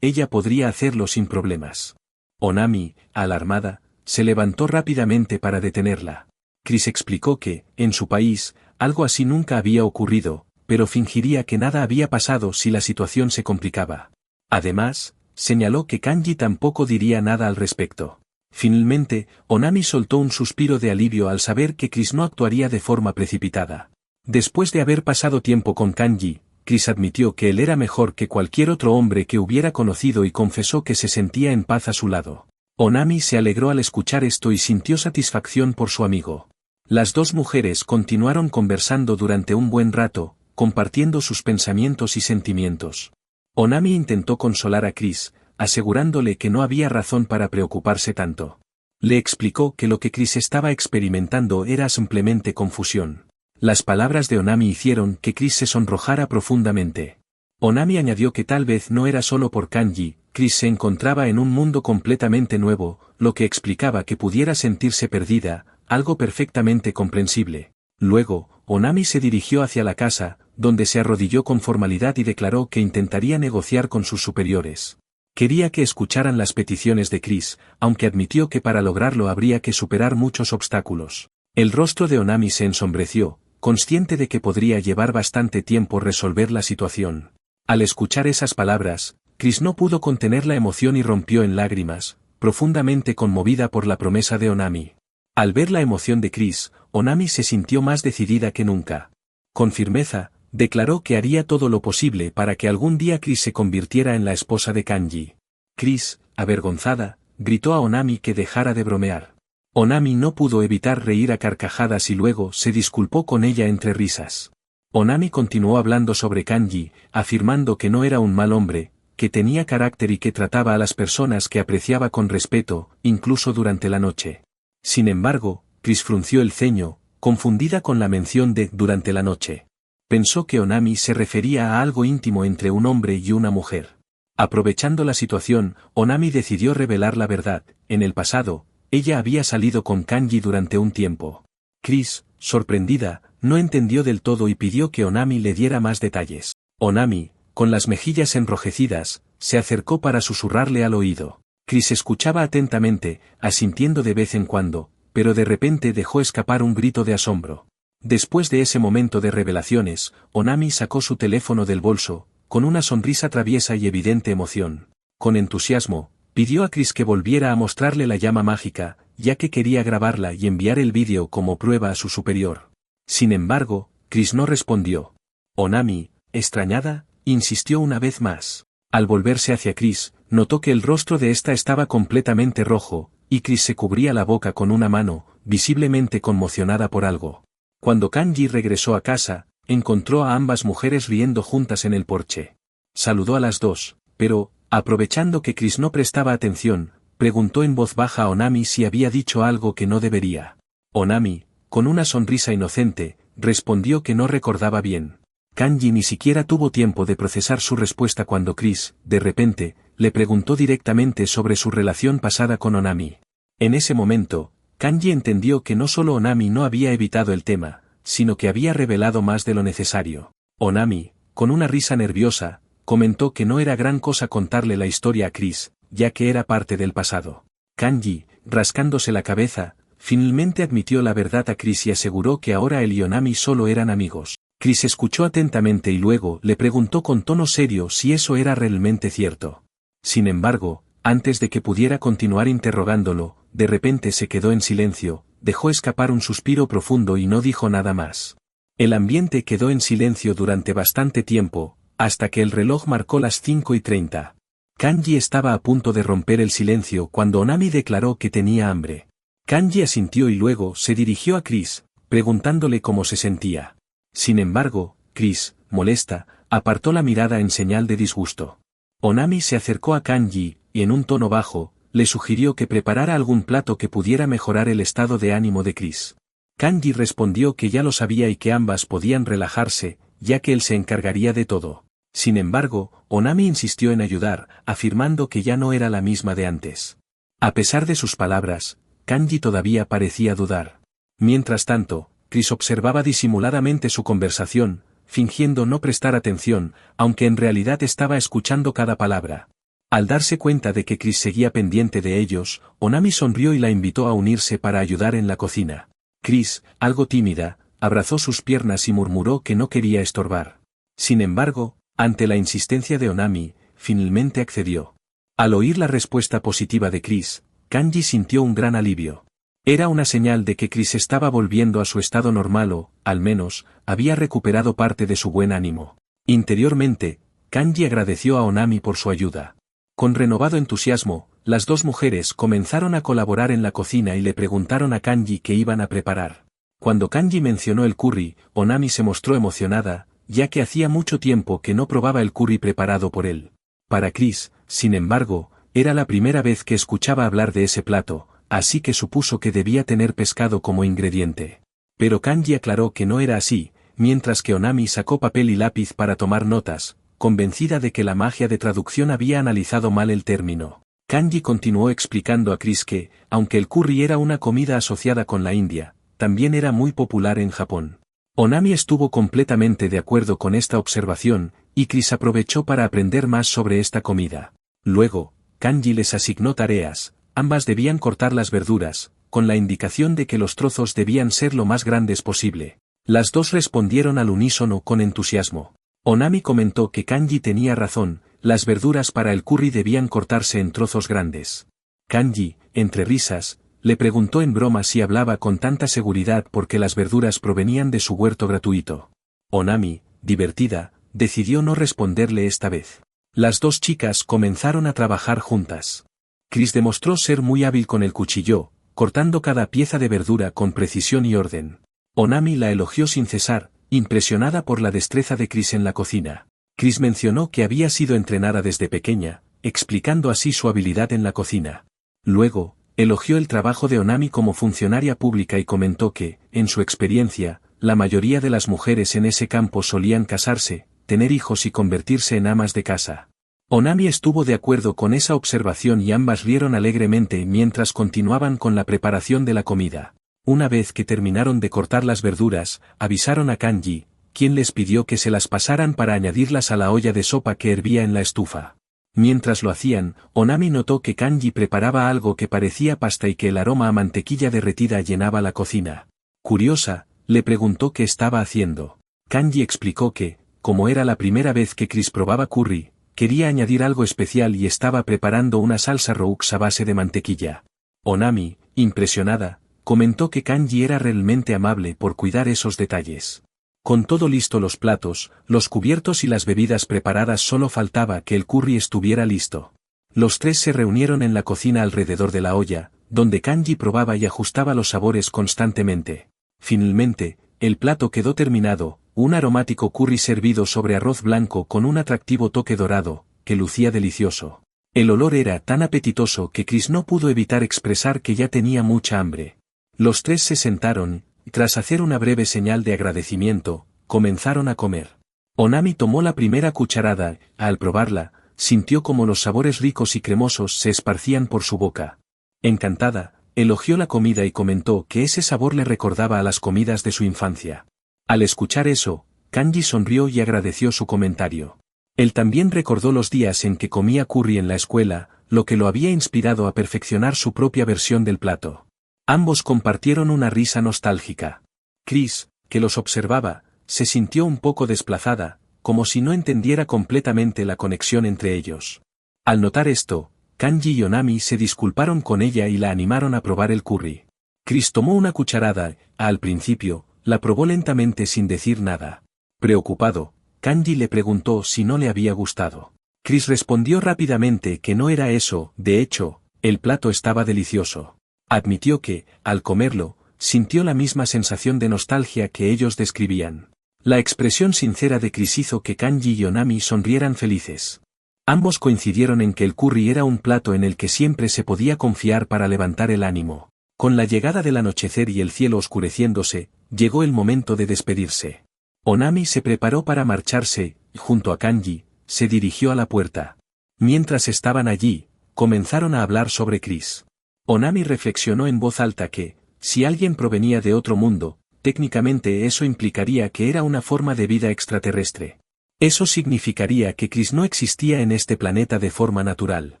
ella podría hacerlo sin problemas. Onami, alarmada, se levantó rápidamente para detenerla. Chris explicó que, en su país, algo así nunca había ocurrido, pero fingiría que nada había pasado si la situación se complicaba. Además, señaló que Kanji tampoco diría nada al respecto. Finalmente, Onami soltó un suspiro de alivio al saber que Chris no actuaría de forma precipitada. Después de haber pasado tiempo con Kanji, Chris admitió que él era mejor que cualquier otro hombre que hubiera conocido y confesó que se sentía en paz a su lado. Onami se alegró al escuchar esto y sintió satisfacción por su amigo. Las dos mujeres continuaron conversando durante un buen rato, compartiendo sus pensamientos y sentimientos. Onami intentó consolar a Chris, asegurándole que no había razón para preocuparse tanto. Le explicó que lo que Chris estaba experimentando era simplemente confusión. Las palabras de Onami hicieron que Chris se sonrojara profundamente. Onami añadió que tal vez no era solo por Kanji, Chris se encontraba en un mundo completamente nuevo, lo que explicaba que pudiera sentirse perdida, algo perfectamente comprensible. Luego, Onami se dirigió hacia la casa, donde se arrodilló con formalidad y declaró que intentaría negociar con sus superiores. Quería que escucharan las peticiones de Chris, aunque admitió que para lograrlo habría que superar muchos obstáculos. El rostro de Onami se ensombreció, consciente de que podría llevar bastante tiempo resolver la situación. Al escuchar esas palabras, Chris no pudo contener la emoción y rompió en lágrimas, profundamente conmovida por la promesa de Onami. Al ver la emoción de Chris, Onami se sintió más decidida que nunca. Con firmeza, declaró que haría todo lo posible para que algún día Chris se convirtiera en la esposa de Kanji. Chris, avergonzada, gritó a Onami que dejara de bromear. Onami no pudo evitar reír a carcajadas y luego se disculpó con ella entre risas. Onami continuó hablando sobre Kanji, afirmando que no era un mal hombre, que tenía carácter y que trataba a las personas que apreciaba con respeto, incluso durante la noche. Sin embargo, Chris frunció el ceño, confundida con la mención de durante la noche. Pensó que Onami se refería a algo íntimo entre un hombre y una mujer. Aprovechando la situación, Onami decidió revelar la verdad. En el pasado, ella había salido con Kanji durante un tiempo. Chris, sorprendida, no entendió del todo y pidió que Onami le diera más detalles. Onami, con las mejillas enrojecidas, se acercó para susurrarle al oído. Chris escuchaba atentamente, asintiendo de vez en cuando, pero de repente dejó escapar un grito de asombro. Después de ese momento de revelaciones, Onami sacó su teléfono del bolso, con una sonrisa traviesa y evidente emoción. Con entusiasmo, pidió a Chris que volviera a mostrarle la llama mágica, ya que quería grabarla y enviar el vídeo como prueba a su superior. Sin embargo, Chris no respondió. Onami, extrañada, insistió una vez más. Al volverse hacia Chris, notó que el rostro de ésta estaba completamente rojo, y Chris se cubría la boca con una mano, visiblemente conmocionada por algo. Cuando Kanji regresó a casa, encontró a ambas mujeres riendo juntas en el porche. Saludó a las dos, pero, aprovechando que Chris no prestaba atención, preguntó en voz baja a Onami si había dicho algo que no debería. Onami, con una sonrisa inocente, respondió que no recordaba bien. Kanji ni siquiera tuvo tiempo de procesar su respuesta cuando Chris, de repente, le preguntó directamente sobre su relación pasada con Onami. En ese momento, Kanji entendió que no solo Onami no había evitado el tema, sino que había revelado más de lo necesario. Onami, con una risa nerviosa, comentó que no era gran cosa contarle la historia a Chris, ya que era parte del pasado. Kanji, rascándose la cabeza, finalmente admitió la verdad a Chris y aseguró que ahora él y Onami solo eran amigos. Chris escuchó atentamente y luego le preguntó con tono serio si eso era realmente cierto. Sin embargo, antes de que pudiera continuar interrogándolo, de repente se quedó en silencio, dejó escapar un suspiro profundo y no dijo nada más. El ambiente quedó en silencio durante bastante tiempo, hasta que el reloj marcó las 5:30. Kanji estaba a punto de romper el silencio cuando Onami declaró que tenía hambre. Kanji asintió y luego se dirigió a Chris, preguntándole cómo se sentía. Sin embargo, Chris, molesta, apartó la mirada en señal de disgusto. Onami se acercó a Kanji, y en un tono bajo, le sugirió que preparara algún plato que pudiera mejorar el estado de ánimo de Chris. Kanji respondió que ya lo sabía y que ambas podían relajarse, ya que él se encargaría de todo. Sin embargo, Onami insistió en ayudar, afirmando que ya no era la misma de antes. A pesar de sus palabras, Kanji todavía parecía dudar. Mientras tanto, Chris observaba disimuladamente su conversación, fingiendo no prestar atención, aunque en realidad estaba escuchando cada palabra. Al darse cuenta de que Chris seguía pendiente de ellos, Onami sonrió y la invitó a unirse para ayudar en la cocina. Chris, algo tímida, abrazó sus piernas y murmuró que no quería estorbar. Sin embargo, ante la insistencia de Onami, finalmente accedió. Al oír la respuesta positiva de Chris, Kanji sintió un gran alivio. Era una señal de que Chris estaba volviendo a su estado normal o, al menos, había recuperado parte de su buen ánimo. Interiormente, Kanji agradeció a Onami por su ayuda. Con renovado entusiasmo, las dos mujeres comenzaron a colaborar en la cocina y le preguntaron a Kanji qué iban a preparar. Cuando Kanji mencionó el curry, Onami se mostró emocionada, ya que hacía mucho tiempo que no probaba el curry preparado por él. Para Chris, sin embargo, era la primera vez que escuchaba hablar de ese plato, así que supuso que debía tener pescado como ingrediente. Pero Kanji aclaró que no era así, mientras que Onami sacó papel y lápiz para tomar notas, convencida de que la magia de traducción había analizado mal el término. Kanji continuó explicando a Chris que, aunque el curry era una comida asociada con la India, también era muy popular en Japón. Onami estuvo completamente de acuerdo con esta observación, y Chris aprovechó para aprender más sobre esta comida. Luego, Kanji les asignó tareas, ambas debían cortar las verduras, con la indicación de que los trozos debían ser lo más grandes posible. Las dos respondieron al unísono con entusiasmo. Onami comentó que Kanji tenía razón, las verduras para el curry debían cortarse en trozos grandes. Kanji, entre risas, le preguntó en broma si hablaba con tanta seguridad porque las verduras provenían de su huerto gratuito. Onami, divertida, decidió no responderle esta vez. Las dos chicas comenzaron a trabajar juntas. Chris demostró ser muy hábil con el cuchillo, cortando cada pieza de verdura con precisión y orden. Onami la elogió sin cesar, impresionada por la destreza de Chris en la cocina. Chris mencionó que había sido entrenada desde pequeña, explicando así su habilidad en la cocina. Luego, elogió el trabajo de Onami como funcionaria pública y comentó que, en su experiencia, la mayoría de las mujeres en ese campo solían casarse, tener hijos y convertirse en amas de casa. Onami estuvo de acuerdo con esa observación y ambas rieron alegremente mientras continuaban con la preparación de la comida. Una vez que terminaron de cortar las verduras, avisaron a Kanji, quien les pidió que se las pasaran para añadirlas a la olla de sopa que hervía en la estufa. Mientras lo hacían, Onami notó que Kanji preparaba algo que parecía pasta y que el aroma a mantequilla derretida llenaba la cocina. Curiosa, le preguntó qué estaba haciendo. Kanji explicó que, como era la primera vez que Chris probaba curry, quería añadir algo especial y estaba preparando una salsa roux a base de mantequilla. Onami, impresionada, comentó que Kanji era realmente amable por cuidar esos detalles. Con todo listo los platos, los cubiertos y las bebidas preparadas, solo faltaba que el curry estuviera listo. Los tres se reunieron en la cocina alrededor de la olla, donde Kanji probaba y ajustaba los sabores constantemente. Finalmente, el plato quedó terminado, un aromático curry servido sobre arroz blanco con un atractivo toque dorado, que lucía delicioso. El olor era tan apetitoso que Chris no pudo evitar expresar que ya tenía mucha hambre. Los tres se sentaron, y tras hacer una breve señal de agradecimiento, comenzaron a comer. Onami tomó la primera cucharada, al probarla, sintió como los sabores ricos y cremosos se esparcían por su boca. Encantada, elogió la comida y comentó que ese sabor le recordaba a las comidas de su infancia. Al escuchar eso, Kanji sonrió y agradeció su comentario. Él también recordó los días en que comía curry en la escuela, lo que lo había inspirado a perfeccionar su propia versión del plato. Ambos compartieron una risa nostálgica. Chris, que los observaba, se sintió un poco desplazada, como si no entendiera completamente la conexión entre ellos. Al notar esto, Kanji y Onami se disculparon con ella y la animaron a probar el curry. Chris tomó una cucharada, al principio, la probó lentamente sin decir nada. Preocupado, Kanji le preguntó si no le había gustado. Chris respondió rápidamente que no era eso, de hecho, el plato estaba delicioso. Admitió que, al comerlo, sintió la misma sensación de nostalgia que ellos describían. La expresión sincera de Chris hizo que Kanji y Onami sonrieran felices. Ambos coincidieron en que el curry era un plato en el que siempre se podía confiar para levantar el ánimo. Con la llegada del anochecer y el cielo oscureciéndose, llegó el momento de despedirse. Onami se preparó para marcharse, y junto a Kanji, se dirigió a la puerta. Mientras estaban allí, comenzaron a hablar sobre Chris. Onami reflexionó en voz alta que, si alguien provenía de otro mundo, técnicamente eso implicaría que era una forma de vida extraterrestre. Eso significaría que Chris no existía en este planeta de forma natural.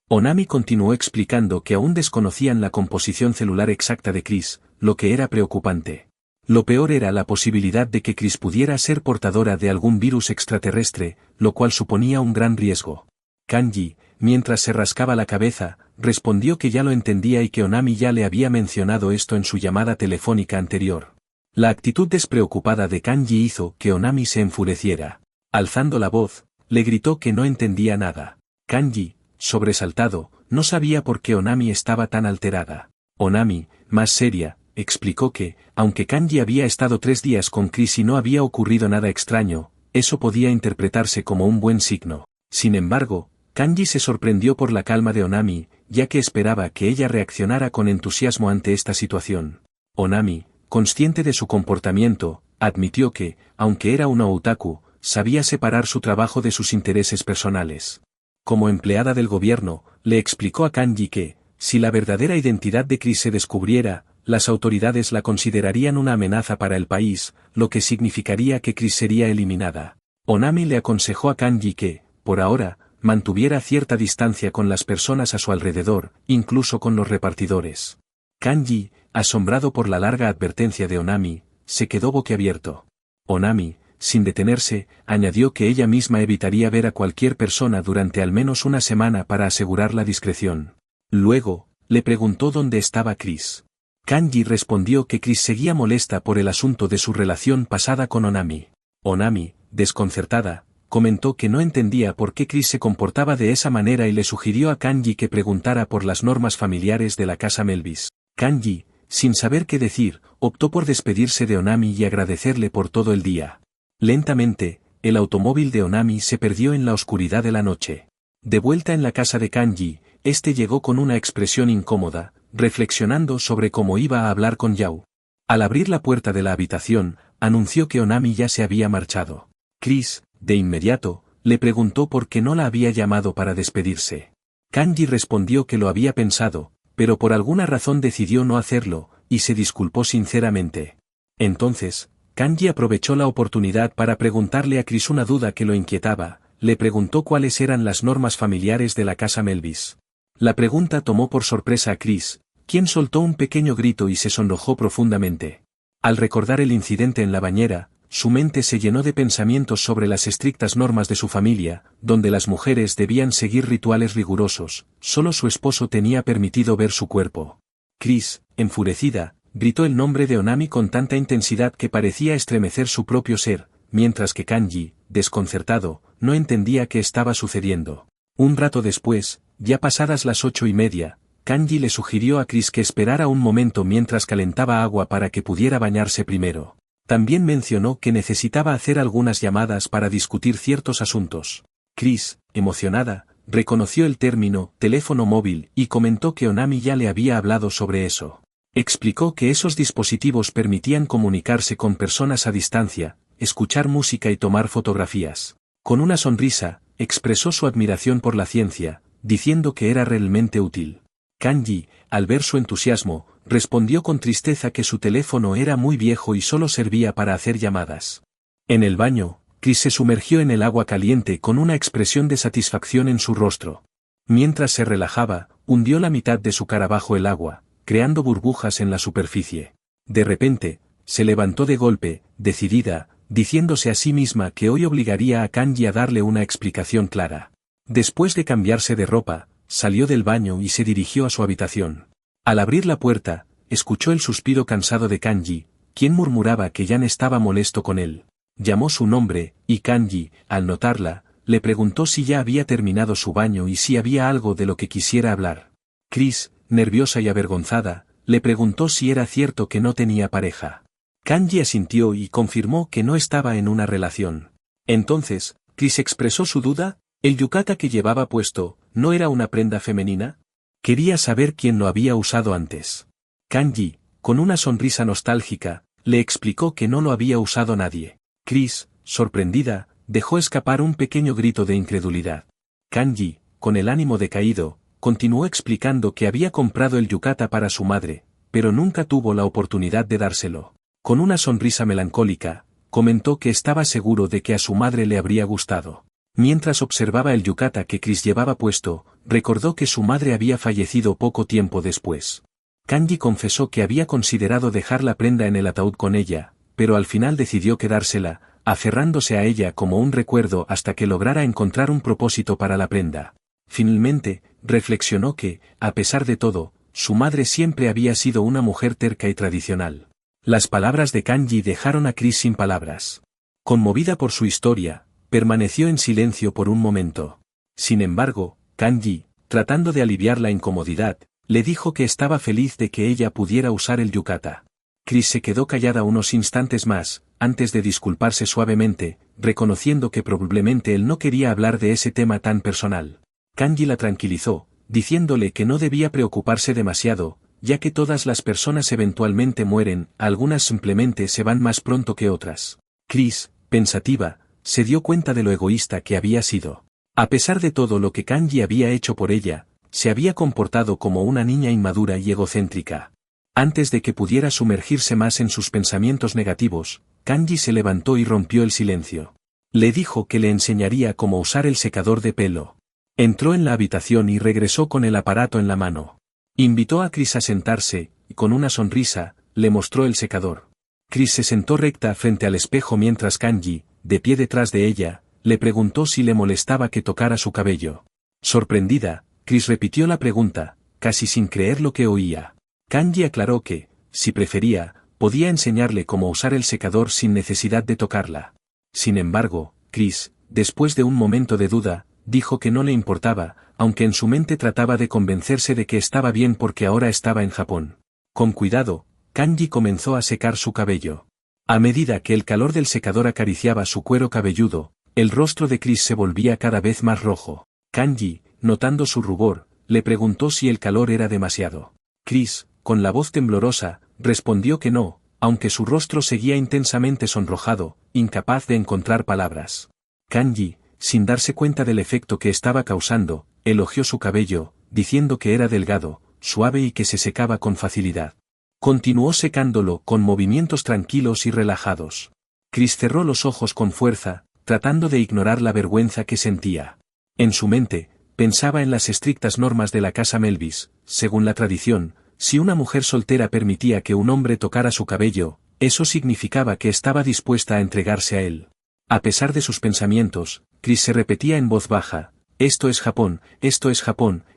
Onami continuó explicando que aún desconocían la composición celular exacta de Chris, lo que era preocupante. Lo peor era la posibilidad de que Chris pudiera ser portadora de algún virus extraterrestre, lo cual suponía un gran riesgo. Kanji, mientras se rascaba la cabeza, respondió que ya lo entendía y que Onami ya le había mencionado esto en su llamada telefónica anterior. La actitud despreocupada de Kanji hizo que Onami se enfureciera. Alzando la voz, le gritó que no entendía nada. Kanji, sobresaltado, no sabía por qué Onami estaba tan alterada. Onami, más seria, explicó que, aunque Kanji había estado 3 días con Chris y no había ocurrido nada extraño, eso podía interpretarse como un buen signo. Sin embargo, Kanji se sorprendió por la calma de Onami, ya que esperaba que ella reaccionara con entusiasmo ante esta situación. Onami, consciente de su comportamiento, admitió que, aunque era una otaku, sabía separar su trabajo de sus intereses personales. Como empleada del gobierno, le explicó a Kanji que, si la verdadera identidad de Chris se descubriera, las autoridades la considerarían una amenaza para el país, lo que significaría que Chris sería eliminada. Onami le aconsejó a Kanji que, por ahora, mantuviera cierta distancia con las personas a su alrededor, incluso con los repartidores. Kanji, asombrado por la larga advertencia de Onami, se quedó boquiabierto. Onami, sin detenerse, añadió que ella misma evitaría ver a cualquier persona durante al menos una semana para asegurar la discreción. Luego, le preguntó dónde estaba Chris. Kanji respondió que Chris seguía molesta por el asunto de su relación pasada con Onami. Onami, desconcertada, comentó que no entendía por qué Chris se comportaba de esa manera y le sugirió a Kanji que preguntara por las normas familiares de la casa Melvis. Kanji, sin saber qué decir, optó por despedirse de Onami y agradecerle por todo el día. Lentamente, el automóvil de Onami se perdió en la oscuridad de la noche. De vuelta en la casa de Kanji, este llegó con una expresión incómoda, reflexionando sobre cómo iba a hablar con Yao. Al abrir la puerta de la habitación, anunció que Onami ya se había marchado. Chris, de inmediato, le preguntó por qué no la había llamado para despedirse. Kanji respondió que lo había pensado, pero por alguna razón decidió no hacerlo, y se disculpó sinceramente. Entonces, Kanji aprovechó la oportunidad para preguntarle a Chris una duda que lo inquietaba, le preguntó cuáles eran las normas familiares de la casa Melvis. La pregunta tomó por sorpresa a Chris, quien soltó un pequeño grito y se sonrojó profundamente. Al recordar el incidente en la bañera, su mente se llenó de pensamientos sobre las estrictas normas de su familia, donde las mujeres debían seguir rituales rigurosos, solo su esposo tenía permitido ver su cuerpo. Chris, enfurecida, gritó el nombre de Onami con tanta intensidad que parecía estremecer su propio ser, mientras que Kanji, desconcertado, no entendía qué estaba sucediendo. Un rato después, ya pasadas las 8:30, Kanji le sugirió a Chris que esperara un momento mientras calentaba agua para que pudiera bañarse primero. También mencionó que necesitaba hacer algunas llamadas para discutir ciertos asuntos. Chris, emocionada, reconoció el término teléfono móvil y comentó que Onami ya le había hablado sobre eso. Explicó que esos dispositivos permitían comunicarse con personas a distancia, escuchar música y tomar fotografías. Con una sonrisa, expresó su admiración por la ciencia, diciendo que era realmente útil. Kanji, al ver su entusiasmo, respondió con tristeza que su teléfono era muy viejo y solo servía para hacer llamadas. En el baño, Chris se sumergió en el agua caliente con una expresión de satisfacción en su rostro. Mientras se relajaba, hundió la mitad de su cara bajo el agua, creando burbujas en la superficie. De repente, se levantó de golpe, decidida, diciéndose a sí misma que hoy obligaría a Kanji a darle una explicación clara. Después de cambiarse de ropa, salió del baño y se dirigió a su habitación. Al abrir la puerta, escuchó el suspiro cansado de Kanji, quien murmuraba que Yan estaba molesto con él. Llamó su nombre, y Kanji, al notarla, le preguntó si ya había terminado su baño y si había algo de lo que quisiera hablar. Chris, nerviosa y avergonzada, le preguntó si era cierto que no tenía pareja. Kanji asintió y confirmó que no estaba en una relación. Entonces, Chris expresó su duda, ¿el yukata que llevaba puesto, no era una prenda femenina? Quería saber quién lo había usado antes. Kanji, con una sonrisa nostálgica, le explicó que no lo había usado nadie. Chris, sorprendida, dejó escapar un pequeño grito de incredulidad. Kanji, con el ánimo decaído, continuó explicando que había comprado el yukata para su madre, pero nunca tuvo la oportunidad de dárselo. Con una sonrisa melancólica, comentó que estaba seguro de que a su madre le habría gustado. Mientras observaba el yukata que Chris llevaba puesto, recordó que su madre había fallecido poco tiempo después. Kanji confesó que había considerado dejar la prenda en el ataúd con ella, pero al final decidió quedársela, aferrándose a ella como un recuerdo hasta que lograra encontrar un propósito para la prenda. Finalmente, reflexionó que, a pesar de todo, su madre siempre había sido una mujer terca y tradicional. Las palabras de Kanji dejaron a Chris sin palabras. Conmovida por su historia, permaneció en silencio por un momento. Sin embargo, Kanji, tratando de aliviar la incomodidad, le dijo que estaba feliz de que ella pudiera usar el yukata. Chris se quedó callada unos instantes más, antes de disculparse suavemente, reconociendo que probablemente él no quería hablar de ese tema tan personal. Kanji la tranquilizó, diciéndole que no debía preocuparse demasiado, ya que todas las personas eventualmente mueren, algunas simplemente se van más pronto que otras. Chris, pensativa, se dio cuenta de lo egoísta que había sido. A pesar de todo lo que Kanji había hecho por ella, se había comportado como una niña inmadura y egocéntrica. Antes de que pudiera sumergirse más en sus pensamientos negativos, Kanji se levantó y rompió el silencio. Le dijo que le enseñaría cómo usar el secador de pelo. Entró en la habitación y regresó con el aparato en la mano. Invitó a Chris a sentarse, y con una sonrisa, le mostró el secador. Chris se sentó recta frente al espejo mientras Kanji, de pie detrás de ella, le preguntó si le molestaba que tocara su cabello. Sorprendida, Chris repitió la pregunta, casi sin creer lo que oía. Kanji aclaró que, si prefería, podía enseñarle cómo usar el secador sin necesidad de tocarla. Sin embargo, Chris, después de un momento de duda, dijo que no le importaba, aunque en su mente trataba de convencerse de que estaba bien porque ahora estaba en Japón. Con cuidado, Kanji comenzó a secar su cabello. A medida que el calor del secador acariciaba su cuero cabelludo, el rostro de Chris se volvía cada vez más rojo. Kanji, notando su rubor, le preguntó si el calor era demasiado. Chris, con la voz temblorosa, respondió que no, aunque su rostro seguía intensamente sonrojado, incapaz de encontrar palabras. Kanji, sin darse cuenta del efecto que estaba causando, elogió su cabello, diciendo que era delgado, suave y que se secaba con facilidad. Continuó secándolo con movimientos tranquilos y relajados. Chris cerró los ojos con fuerza, tratando de ignorar la vergüenza que sentía. En su mente, pensaba en las estrictas normas de la casa Melvis. Según la tradición, si una mujer soltera permitía que un hombre tocara su cabello, eso significaba que estaba dispuesta a entregarse a él. A pesar de sus pensamientos, Chris se repetía en voz baja, esto es Japón,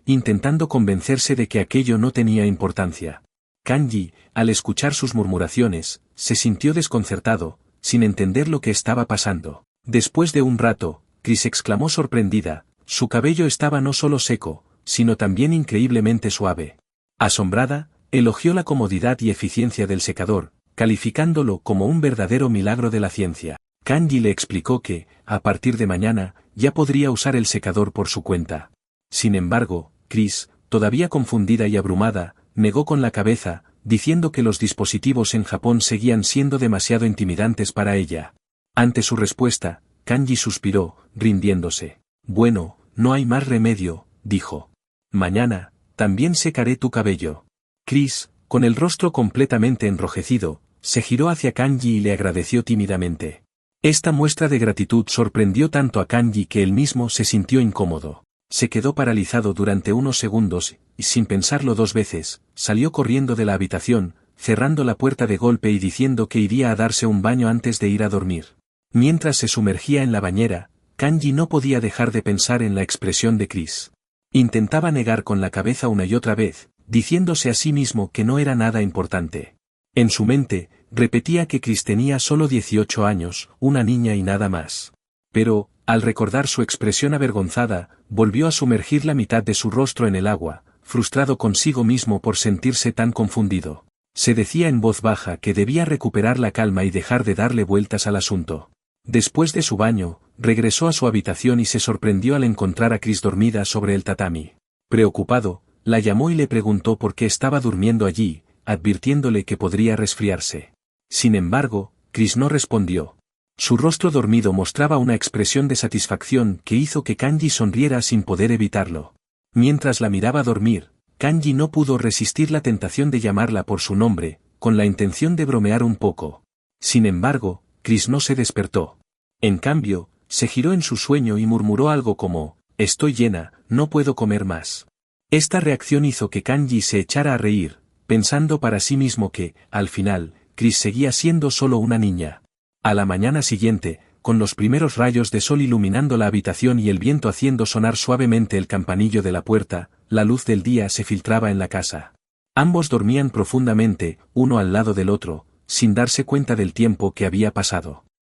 intentando convencerse de que aquello no tenía importancia. Kanji, al escuchar sus murmuraciones, se sintió desconcertado, sin entender lo que estaba pasando. Después de un rato, Chris exclamó sorprendida, su cabello estaba no solo seco, sino también increíblemente suave. Asombrada, elogió la comodidad y eficiencia del secador, calificándolo como un verdadero milagro de la ciencia. Kanji le explicó que, a partir de mañana, ya podría usar el secador por su cuenta. Sin embargo, Chris, todavía confundida y abrumada, negó con la cabeza, diciendo que los dispositivos en Japón seguían siendo demasiado intimidantes para ella. Ante su respuesta, Kanji suspiró, rindiéndose. Bueno, no hay más remedio, dijo. Mañana, también secaré tu cabello. Chris, con el rostro completamente enrojecido, se giró hacia Kanji y le agradeció tímidamente. Esta muestra de gratitud sorprendió tanto a Kanji que él mismo se sintió incómodo. Se quedó paralizado durante unos segundos, y sin pensarlo dos veces, salió corriendo de la habitación, cerrando la puerta de golpe y diciendo que iría a darse un baño antes de ir a dormir. Mientras se sumergía en la bañera, Kanji no podía dejar de pensar en la expresión de Chris. Intentaba negar con la cabeza una y otra vez, diciéndose a sí mismo que no era nada importante. En su mente, repetía que Chris tenía solo 18 años, una niña y nada más. Pero, al recordar su expresión avergonzada, volvió a sumergir la mitad de su rostro en el agua, frustrado consigo mismo por sentirse tan confundido. Se decía en voz baja que debía recuperar la calma y dejar de darle vueltas al asunto. Después de su baño, regresó a su habitación y se sorprendió al encontrar a Chris dormida sobre el tatami. Preocupado, la llamó y le preguntó por qué estaba durmiendo allí, advirtiéndole que podría resfriarse. Sin embargo, Chris no respondió. Su rostro dormido mostraba una expresión de satisfacción que hizo que Kanji sonriera sin poder evitarlo. Mientras la miraba dormir, Kanji no pudo resistir la tentación de llamarla por su nombre, con la intención de bromear un poco. Sin embargo, Chris no se despertó. En cambio, se giró en su sueño y murmuró algo como, «Estoy llena, no puedo comer más». Esta reacción hizo que Kanji se echara a reír, pensando para sí mismo que, al final, Chris seguía siendo solo una niña. A la mañana siguiente, con los primeros rayos de sol iluminando la habitación y el viento haciendo sonar suavemente el campanillo de la puerta, la luz del día se filtraba en la casa. Ambos dormían profundamente, uno al lado del otro, sin darse cuenta del tiempo que había pasado.